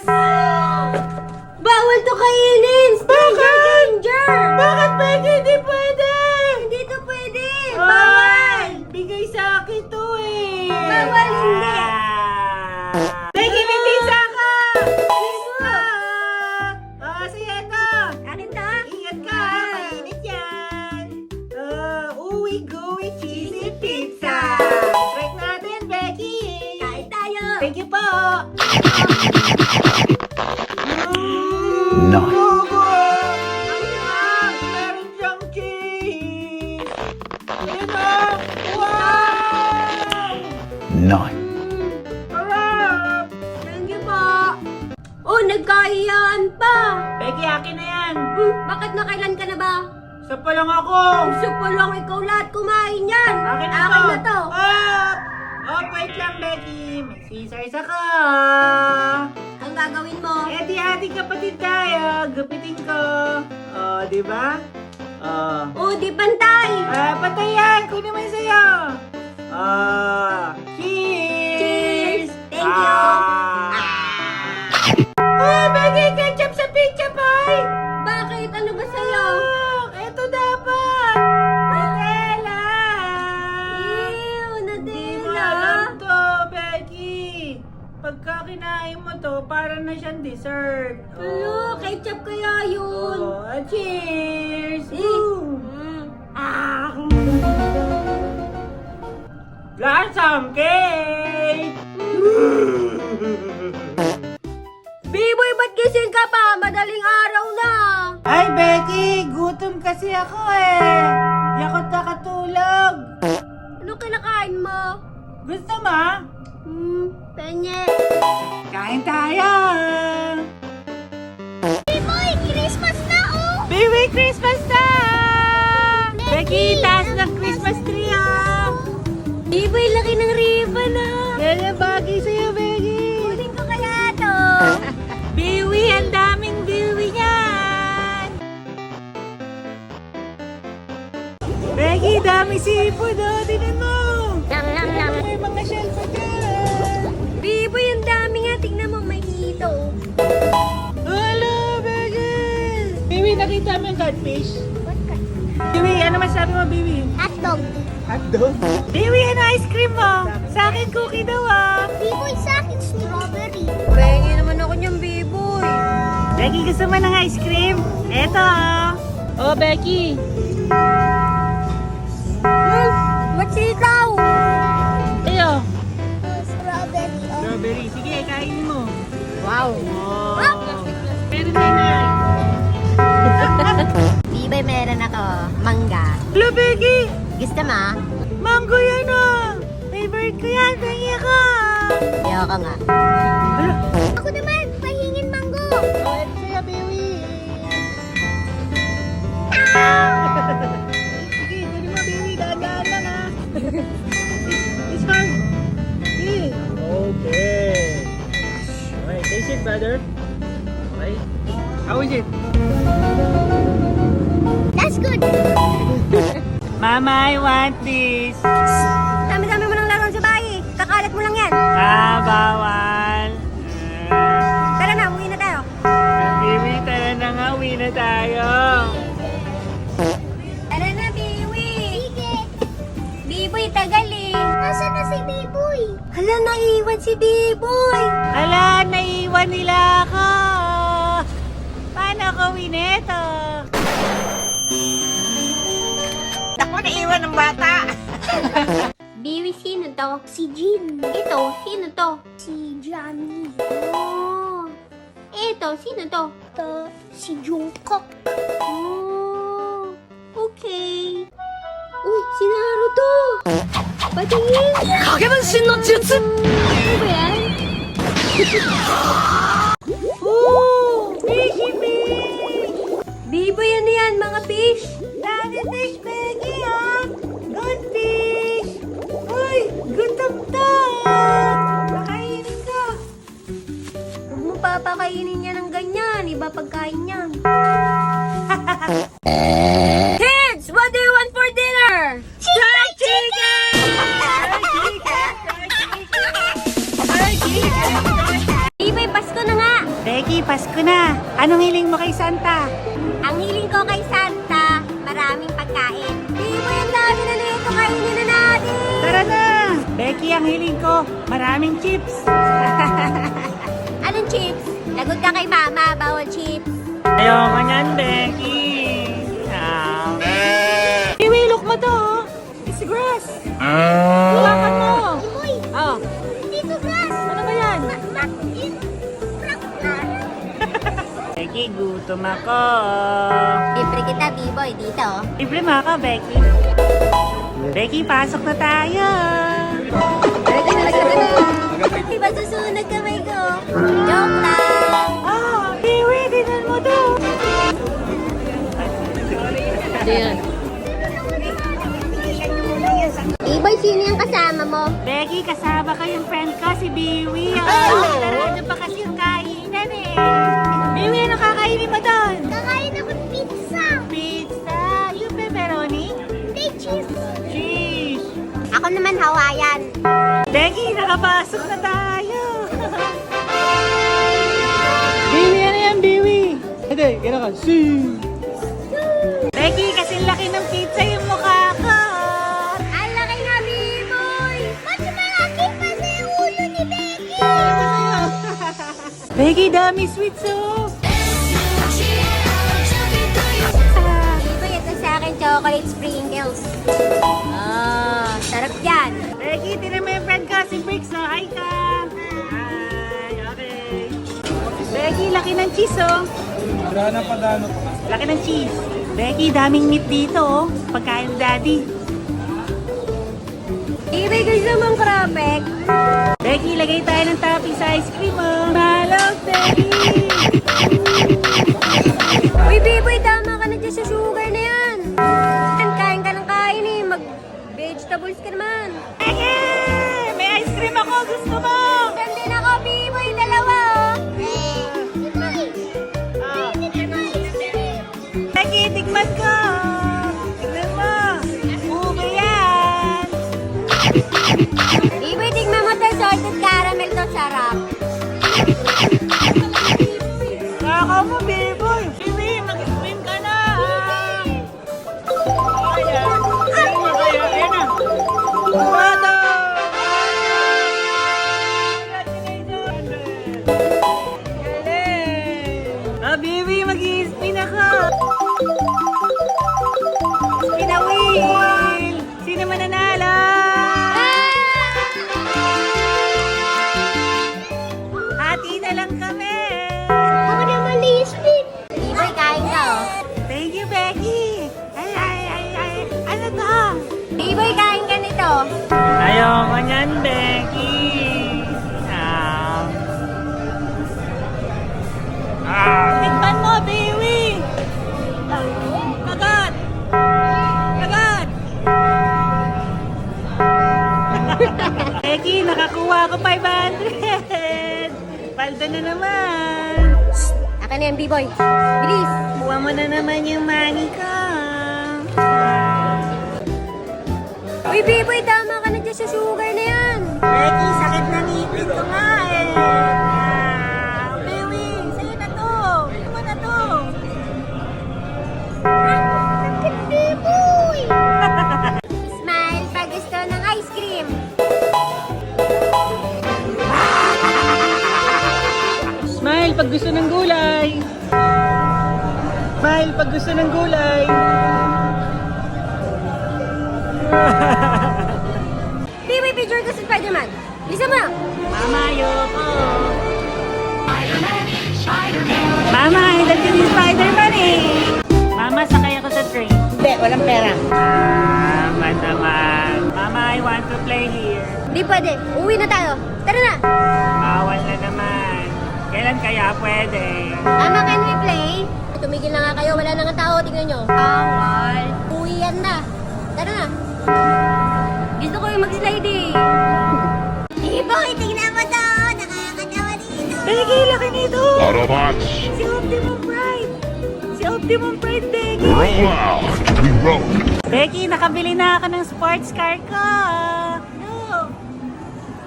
Bawal to kainin. Stranger danger. Bakit, Becky? Hindi pwede! Hindi to pwede. Ay! Bawal. Bigay sa akin to eh! Bawal, hindi. Becky, may pizza ka! Pizza. Sige ito! Akin to? Ingat ka! Mainit yan! Uwi-gooey cheesy pizza! Break natin, Becky! Kain tayo. Thank you po! No. Ang sarap! Meron siyang cheese! Ayun o! Wow! Nine. Sarap! Thank you po. Oh, nagkahiyaan pa. Becky, akin na yan! Bakit nakailan ka na ba? Isa pa lang ako! Gusto po lang ikaw lahat kumain yan. Akin na Akin na to. Up! Oh, wait lang, Becky! May scissors ako! Ang gagawin mo? Eh, di ating kapatid tayo. Gupitin ko. Oh, di ba? Oh. Oh, di pantay. Patay yan. Kunin mo yung sa'yo. Cheers! Cheers! Thank you. Oh, bagay ketchup sa pizza pie! Bakit? Ano ba sa'yo? Ito dapat! Nutella! Ew, Hindi mo Nadela. alam to, Becky. Pagka kinain mo to, para na siyang dessert. Ano? Ketchup kaya yun? Oh, cheers! Eh. Woo! Blossom cake! B-boy, ba't gising ka pa? Madaling araw na. Ay, Becky! Gutom kasi ako eh! Di ako nakatulog! Ano kinakain mo? Gusto mo? Penye. Kain tayo! Biboy, Christmas na oh! Baby, Christmas na! Becky, taas ng Christmas tree ah! B-boy, laki ng ribbon ah. Kaya bagay sa'yo, Becky! Kunin ko kaya to. Biwi, ang daming biwi yan! Becky, daming sipod oh! Tingnan mo! Namasyal pa dyan. Biboy, ang dami nga. Tingnan mo, may hito. Hello, Becky! Bibi, nakita mo yung catfish? Bibi, ano masabi mo, Bibi? Hotdog. Hotdog? Bibi, ano ice cream mo? Sa akin, cookie daw ah. Biboy, sa akin, strawberry. Pengi naman ako niyang Biboy. Becky, gusto mo ng ice cream? Eto ah. Oh, Becky. Matsitaw. Ayo. Strawberry. Strawberry. Sige, kainin mo. Wow. Oh. Meron na na. Biboy, meron ako. Mangga. Hello, Becky. Gusto mo? Mango yan ah. Favorite ko yan. Pengi ka. Ayoko nga. Ano? Ako naman, pahingin mango. Oh, ito sa'yo, Bibi. Sige, dali mo, Bibi. Dahan-dahan lang ah. It's hard. Sige. Okay. Okay, taste it, brother. Okay. How is it? That's good. Mama, I want this. Dami-dami mo ng laruan sa bahay. Kakalat mo lang yan. Ah, bawal. Tara na, uwi na tayo. Bibi, tara na nga. Uwi na tayo. Tara na, Biwi. Sige. Biboy, tagal eh. Nasaan na si Biboy? Hala, naiwan si Biboy. Ala, naiwan nila ako. Paano ko uwi nito? Ako naiwan ng bata. Biwi, sino to? Si Jean. Ito, sino to? Si Johnny. Oh. Ito, sino to? To, si Jungkook. Oh. Okay. Uy, si Naruto. Patingin. Kagebenshin no jutsu. Ano ba yan? Oh! Fishy fish! Biboy, ano yan, mga fish? Dami fish, Becky, ah! Good fish! Uy! Gutom to! Pakainin ko! Huwag mo papakainin niya ng ganyan. Iba pagkain niyan. Kids, what do you want for dinner? Fried chicken! Fried chicken! Biboy, Pasko na nga. Becky, Pasko na! Anong hiling mo kay Santa? Ang hiling ko kay Santa, maraming pagkain. Biboy, ang dami na nito. Kainin na natin. Tara na! Becky, ang hiling ko, maraming chips! Anong chips? Lagot ka kay mama, bawal chips. Ayoko niyan, Becky! Iwilok mo to, oh! It's grass! Hawakan mo! Biboy, Oh, dito grass. ano ba yan? Plak. Becky, gutom ako! Libre kita, Biboy, dito. Libre mo ako, Becky. Becky, pasok na tayo! Diba susunod kamay ko? Joke lang. Ah, Kiwi, dinan mo to! Biboy, sino yung kasama mo? Becky, kasama ko yung friend ko, si Biwi. Oh, tara pa kasi yung kainan eh. Biwi, ano kakainin mo doon? Kakain ako ng pizza. Pizza, yung pepperoni, Hindi, cheese. cheese. Ako naman Hawaiian. Becky, nakapasok na tayo. Biwi, ano yan, Biwi? Hindi, gano'n ka. Becky, kasi laki ng pizza yung mukha ko. Ang laki nga, Biboy. Ba't malaki pa sa ulo ni Becky? Becky, dami sweets oh. Biboy, ito sa akin chocolate sprinkles. Oh, sarap yan. Becky, tinan mo yung friend ko, si Briggs, no? Hi ka! Hi, okay. Becky, laki ng cheese, oh. Laki ng cheese. Becky, daming meat dito, oh. Pagkain ni Daddy. Biboy, gusto mong krapek? Becky, lagay tayo ng topping sa ice cream, oh. Malog, Becky! Uy, Biboy, tama ka na dyan sa sugar na yan. Kain ka ng kain eh. Mag-vegetables ka naman. Becky! May ice cream ako, gusto mo? Sandin ako, Biboy, dalawa oh. Ah. Becky, tikman ko! Tignan mo! Ube yan! Biboy, B-boy, kain ka nito. Ayoko niyan, Becky. Tikman mo, Biwi! Kagat! Kagat! Becky, nakakuha ko 500. Paldo na naman. Akin na yan, B-boy. Bilis. Kuha mo na naman yung money ko. Uy, B-boy, tama ka na dyan sa sugar na yan. Becky, sakit na ngipin ko nga eh. Bewi, sa'yo na to. Ano mo na to? B-boy! Smile pag gusto ng ice cream. Smile pag gusto ng gulay. Smile pag gusto ng gulay. B-boy, picture ko si Spider-Man. Lisa mo. Mama, ayoko. Mama, ilan ka ni Spider-Man eh. Mama, sakay ako sa train. Hindi, walang pera. Mama naman. Mama, I want to play here. Hindi pwede. Uwi na tayo. Tara na. Bawal na naman. Kailan kaya pwede? Ama, can we play? Tumigil na nga kayo. Wala na nga tao. Tingnan nyo. Bawal. Uwi yan na. Tara na. Gusto ko yung mag-slide eh. B-boy, tingnan mo to. Nakakatawa dito. Becky, laki nito! Autobots, Si Optimum Prime! Si Optimum Prime, Becky! roll out. We roll. Becky, nakabili na ako ng sports car ko! Look!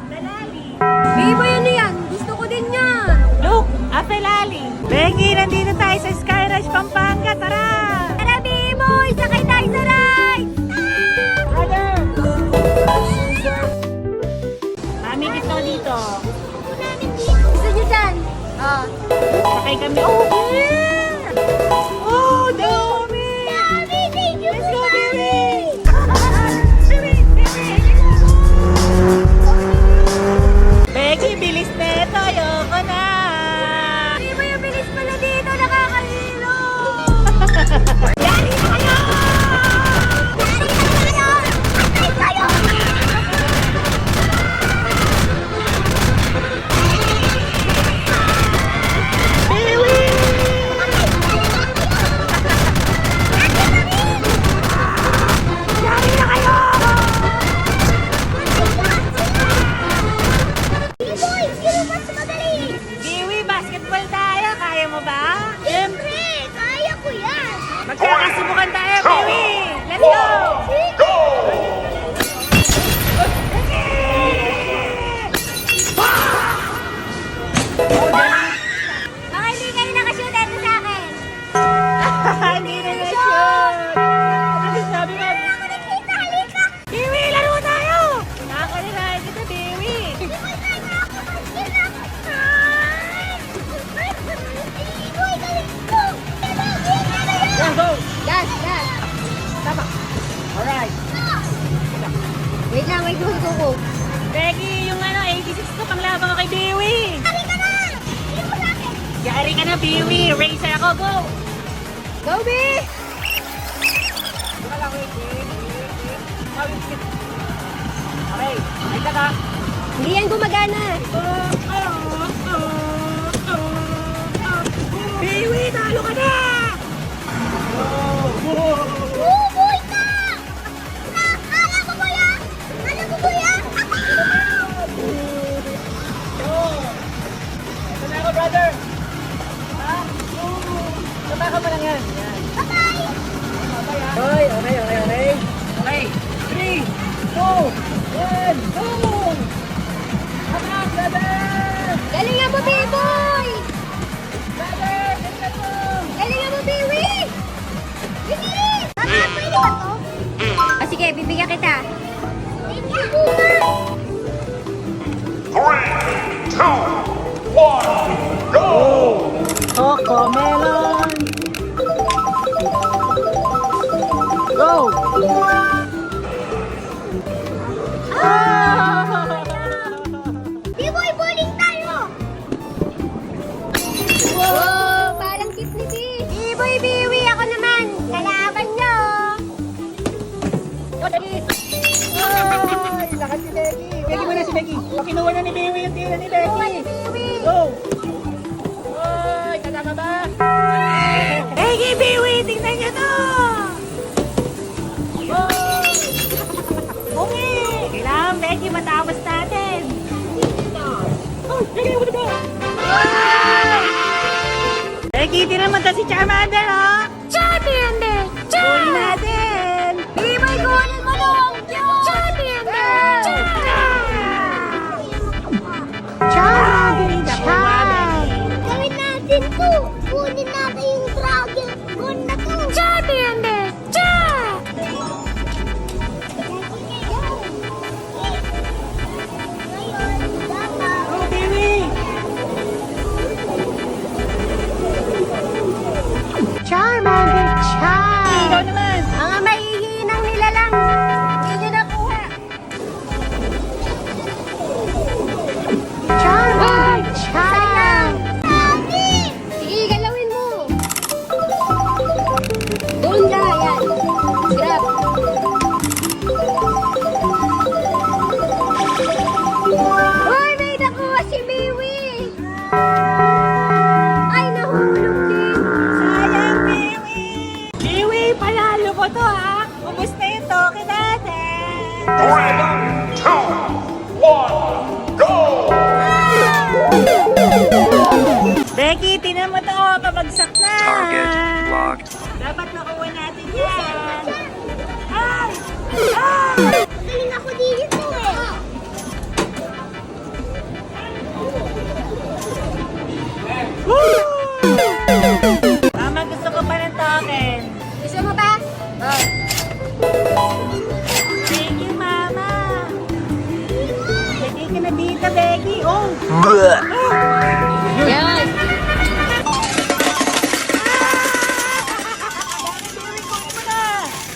Dalali! B-boy, ano yan? Gusto ko din yan. Look! Apelali! Becky, nandito tayo sa Sky Rush, Pampanga! Tara! Tara, B-boy. Sakay tayo sa ride. Brother! Mami, gusto ko dito. Gusto nyo dyan? Oh. Sakay kami. Oh, yeah! Oh, dami! Thank you, Let's go, baby! Becky, bilis na ito. Ayoko na. B-boy, ang bilis pala dito. Nakakahilo. Yari na kayo! B-boy, sino mas magaling? Biwi, basketball tayo. Kaya mo ba? Siyempre, kaya ko yan. Magkakasubukan tayo, Biwi! Let's go! Baka hindi kayo nakashoot eto sa akin. Hindi na na-shoot! Ano sabi mo? Nakita, halika. Biwi, laro tayo! Nakakalinahin kita, Biwi! B-boy, kaya ako. Mag-skill ako. B-boy, galing ko. Go, go! Gas, gas. Alright. Wait lang, wait lang ko. Becky, yung 86 ko panglaban ko kay Biwi! Halika ka na. Hindi mo sa akin. Yari ka na, Biwi! Racer ako, go! Go, B! Okay, ay ka. Hindi yan gumagana. Biwi, talo ka na! Buboy ka! Alam mo ba yan? Alam mo ba yan? Ito na ako, brother! Ha? Tataka pa lang yan. Yan. Bye-bye! Okay, okay, okay, okay. Okay, 3, 2, 1, go! Come on, brother! Galingan mo, B-boy! Brother, galingan mo! Galingan mo, Biwi! Bilis! Mama, pwede ba to? Ah, sige, bibigyan kita. Thank you, Bunga! 3, 2, 1, go! Coco Melon! Go! B-boy, bowling tayo! Wow, parang tip ni B. B-boy, Biwi, ako naman. Kalaban nyo. Ay, lakas si Becky. Becky mo na si Becky. Kinuha na ni Biwi yung tira ni Becky. Go! Ay, kasama ba? Becky, Biwi, tingnan nyo to! Bungi! Kailangan, Becky, matapos natin. Becky, tinan mo to si Charmander, oh! Charmander! Huli natin! Bibay, kunin mo lang! Charmander! Charmander! Gawin natin to! Kunin natin yung dragon! Kunin na to! Charmander! Oh, Biwi! Charmander, Char! Ikaw naman! Mga mahihinang nilalang! Hindi nyo nakuha! Charmander, Char! Sige, galawin mo! Doon ka, yan! Grab! Uy, may nakuha si Biwi! Ay, nahulog din! Sayang, Biwi! Biwi, panalo mo to, ha? Ubus na yung token natin! 3, 2, 1, go! Becky, tinan mo to, pabagsak na! Locked. Dapat nakuha natin yan! Ay! Ay! Galing ako dito eh! Mama, gusto ko pa ng token. Gusto mo ba? Oh. Thank you, Mama. Lagay ka na dito, Becky. Oh! Yes!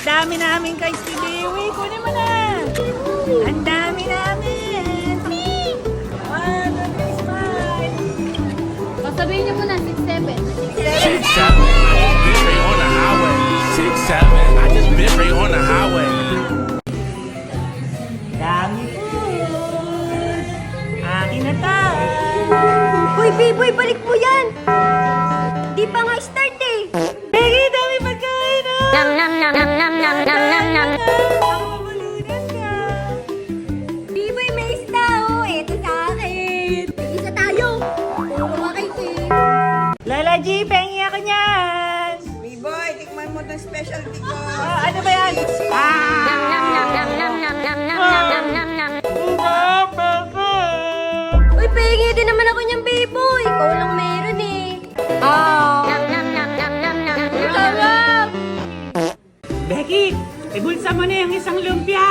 Dami namin kay si Biwi. Kunin mo na. Ang dami namin. One, two, three, smile. Sasabihin niyo muna, 6-7. 6, 7. I just been right on the highway. 6, 7. I just been right on the highway. Dami food. Akin na to. Uy, Biboy, balik mo yan! Di pa nga start eh! Becky, dami pagkain, oh. Nam nam nam nam nam nam nam nam nam. Ako mabulunan ka. Biboy, may isda oh! Ito sa akin! Isa tayo! Puro ka kay Kim! Lola G, pengi ako niyan. B-boy, tikman mo ng specialty ko. Oh, ano ba yan? Nam nam nam nam nam nam nam nam nam nam nam. Uy, pengi din naman ako niyang Biboy! Ikaw lang meron eh! Nam nam nam nam nam nam nam nam. Becky, ibulsa mo na yung isang lumpia.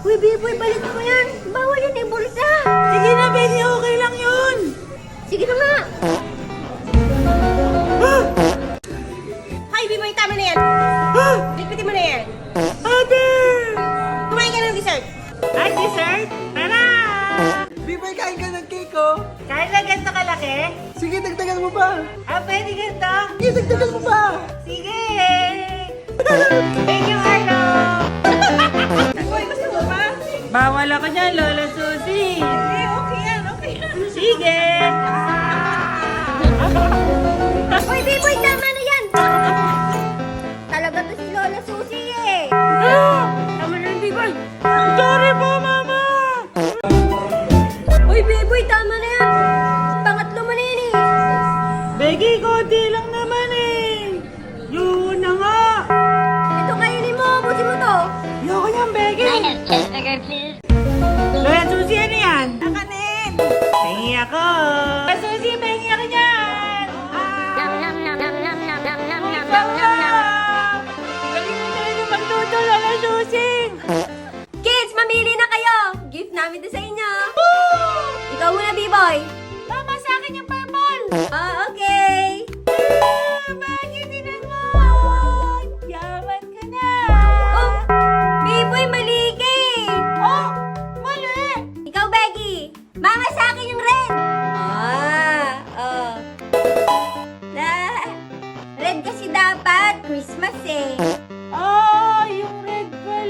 Uy, Biboy, balik mo yan! Bawal yan eh, bulsa! Sige na, Becky, okay lang yun. Sige na nga! Hi, B-boy, tama na yan. Lipitin mo na yan. Ate! Kumain ka ng dessert. Ay, dessert? Tara! B-boy, kain ka ng cake, oh. Kahit na ganito kalaki? Sige, dagdagan mo pa. Ah, pwede ganito? Sige, dagdagan mo pa. Sige! Thank you, Arlo! B-boy, gusto mo ba? Bawal ako dyan, Lola Susie. Okay yan, okay yan. Sige! Uy, Biboy, tama na yan! Talaga to si Lola Susie eh! Tama na yan, Biboy! Sorry po, Mama! Uy, Biboy, tama na yan! Pangatlo mo na yan eh! Becky, konti lang naman eh. Yun na nga. Ito kainin mo, busin mo to! Ayoko niyan, Becky. Lola Susie, ano yan? Nakanin. Pengi ako. Lola Susie, pengi ako niyan. Nam nam nam nam nam nam nam nam nam nam Wow! nam nam. Galing mo talaga magluto, Lola Susie. Kids, mamili na kayo! Gift namin to sa inyo! Ikaw muna, B-boy! Mama, sa akin yung purple. Ah, okay! Becky, tinan mo. Yaman ka na. Oh! B-boy, mali ka eh! Oh, mali. Ikaw, Becky! Mama, sa akin yung red! Red kasi dapat, Christmas eh! Oh, yung red pala.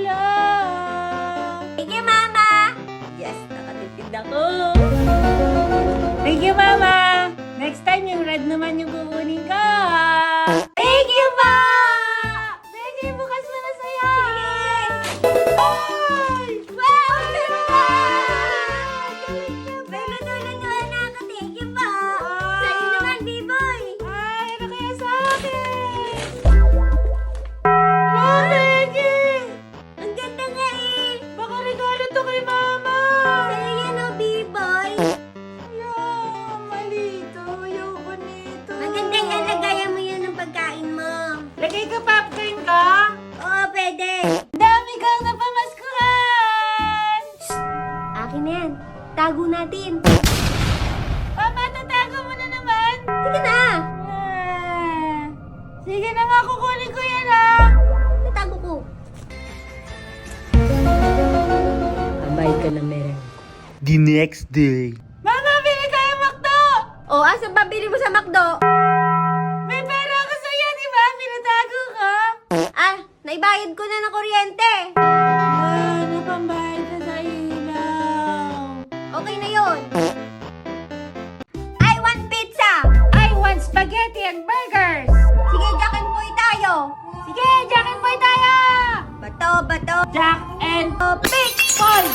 The next day. Mama, bili tayo McDo! O, asa ba bili mo sa McDo? May pera ako sa'yo, di ba? Pinatago ka. Ah, naibayad ko na ng kuryente. Ano pang bayad ka sa ilaw? Okay na yun. I want pizza. I want spaghetti and burgers! Sige, Jack and Poy tayo. Sige, Jack and Boy tayo! Bato. Jack and Pitch! Boy!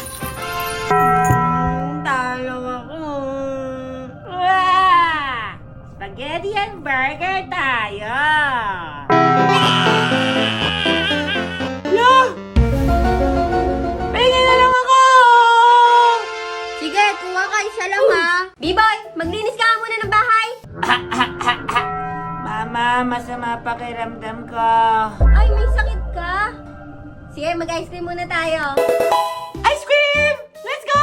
Talo ako. Wow! Spaghetti and burger tayo! Lo! Pahinga na lang ako! Sige, kuha ka isa lang ha. B-boy, maglinis ka muna ng bahay. Mama, masama pakiramdam ko. Ay, may sakit ka? Sige, mag-ice cream muna tayo. Ice cream! Let's go!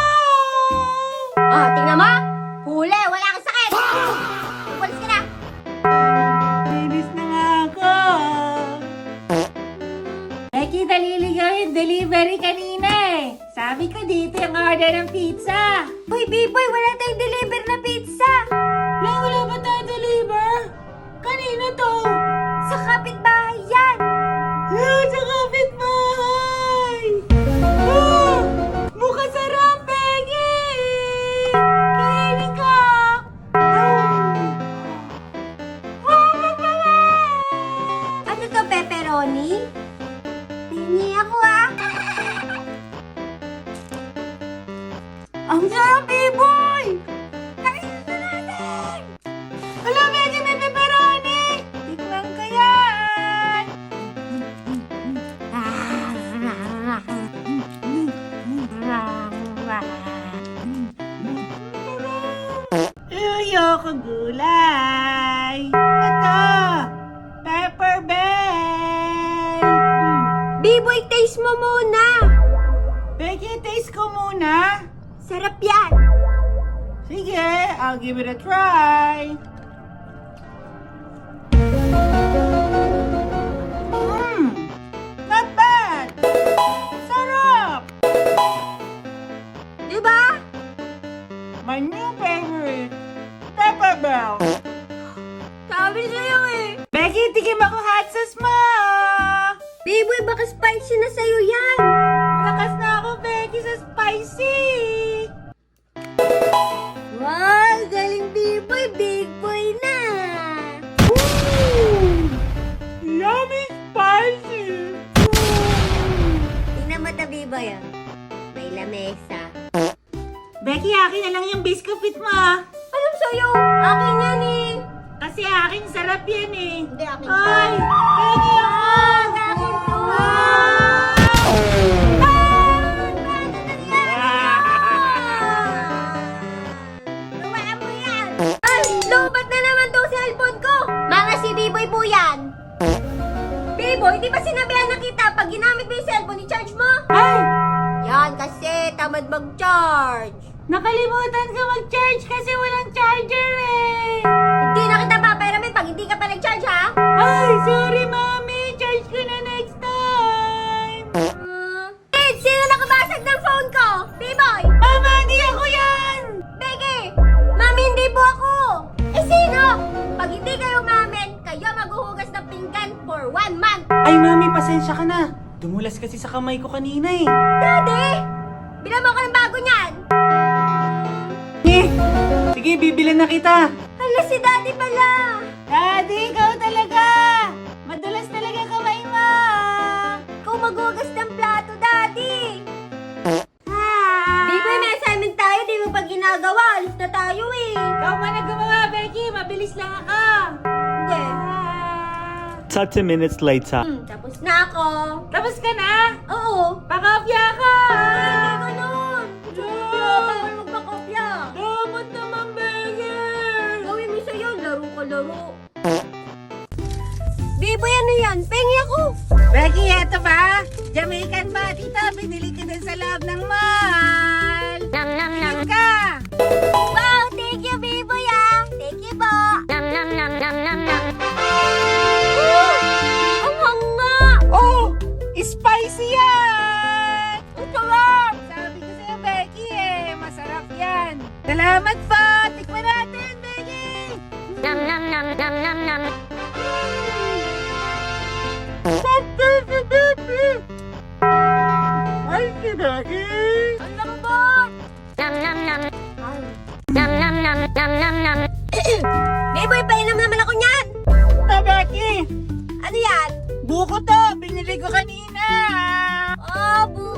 Oh, tingnan mo. Huli, wala kang sakit. Umalis ka na. Linis na nga ako. Becky, dalili gawin delivery kanina eh. Sabi ko dito yung order ng pizza. Hoy, B-boy, wala tayong deliver na pizza. Wala ba tayo deliver? Kanina to. Sa kapitbahay yan. Sa kapitbahay! Ah! Mukha sarap, Becky! Kainin ka! Ano to, pepperoni? Tingin ako ah. Ang sarap, B-boy! Kainin na natin! Hala, Becky, may pepperoni! Tikman ka yan! Ayoko gulay! Ito! Pepper bell! B-boy, taste mo muna. Becky, taste ko muna! Sarap yan. Sige, I'll give it a try. Not bad. Sarap. Diba? My new favorite, Pepper Bell. Sabi sa'yo eh. Becky, tikim ako hot sauce mo. B-boy, baka spicy na sa'yo yan. Lakas na ako, Becky, sa spicy. Wow, galing B-boy. Big boy na. Yummy spicy. Tingnan mo ta, B-boy ah. May lamesa. Becky, akin na lang yung biscuit mo. Anong sa'yo? Akin yan eh. Kasi akin sarap yan eh. Hindi, akin Ay, to. Becky ako. Akin to. Nawala mo yan. Ay, lubat na naman tong cellphone ko. Mga si B-boy po yan. B-boy, di ba sinabihan na kita pag ginamit mo yung cellphone, i-charge mo? Ay, Yan, kasi tamad mag-charge. nakalimutan ka mag-charge kasi walang charger eh. Hindi na kita papayramin pag hindi ka pa nag-charge, ha? Ay, sorry mami. Charge ko na next time. Kids, sino nakabasag ng phone ko? B-boy! Mama, hindi ako yan. Becky! Mami, hindi po ako! Eh, sino? Pag hindi kayo mamin, kayo maghuhugas ng pinggan for 1 month. Ay, mami, pasensya ka na. Dumulas kasi sa kamay ko kanina eh. Daddy! Bilang mo ako ng bago niyan! Sige, bibilan na kita. Hala, si Daddy pala! Daddy, ikaw talaga. Madulas talaga kamay mo. Ikaw maghuhugas ng plato, Daddy! Ah. Di ba may assignment tayo, di mo pa ginagawa? Alis na tayo eh! Ikaw man na gumawa, Becky. Mabilis lang ako. Hindi. 30 minutes later. Tapos na ako. Tapos ka na? Oo. Pakopya ka. Hindi ganun. Hindi ako magpakopya. Dapat naman, Becky. Gawin mo sa'yo, laro ka laro. Biboy, ano yan? Pengi ako. Becky, eto ba? Jamaican ba? Tita, binili ko dun sa loob ng mall. Tingin ka. Wow, thank you, Biboy ah. Thank you po. Ang hanga. Oh, spicy yan. Ang sarap. Sabi ko sa'yo, Becky eh. Masarap Salamat po! Tikman natin, Becky! Nom nom nom nom nom nom. Sakto si Becky! Ay, si Becky! Ang lambot! Nom nom nom. Nom nom nom nom nom nom. Biboy, painom naman ako niyan! Ah, Becky! Ano yan? Buko to! Binili ko kanina! Oh, buko!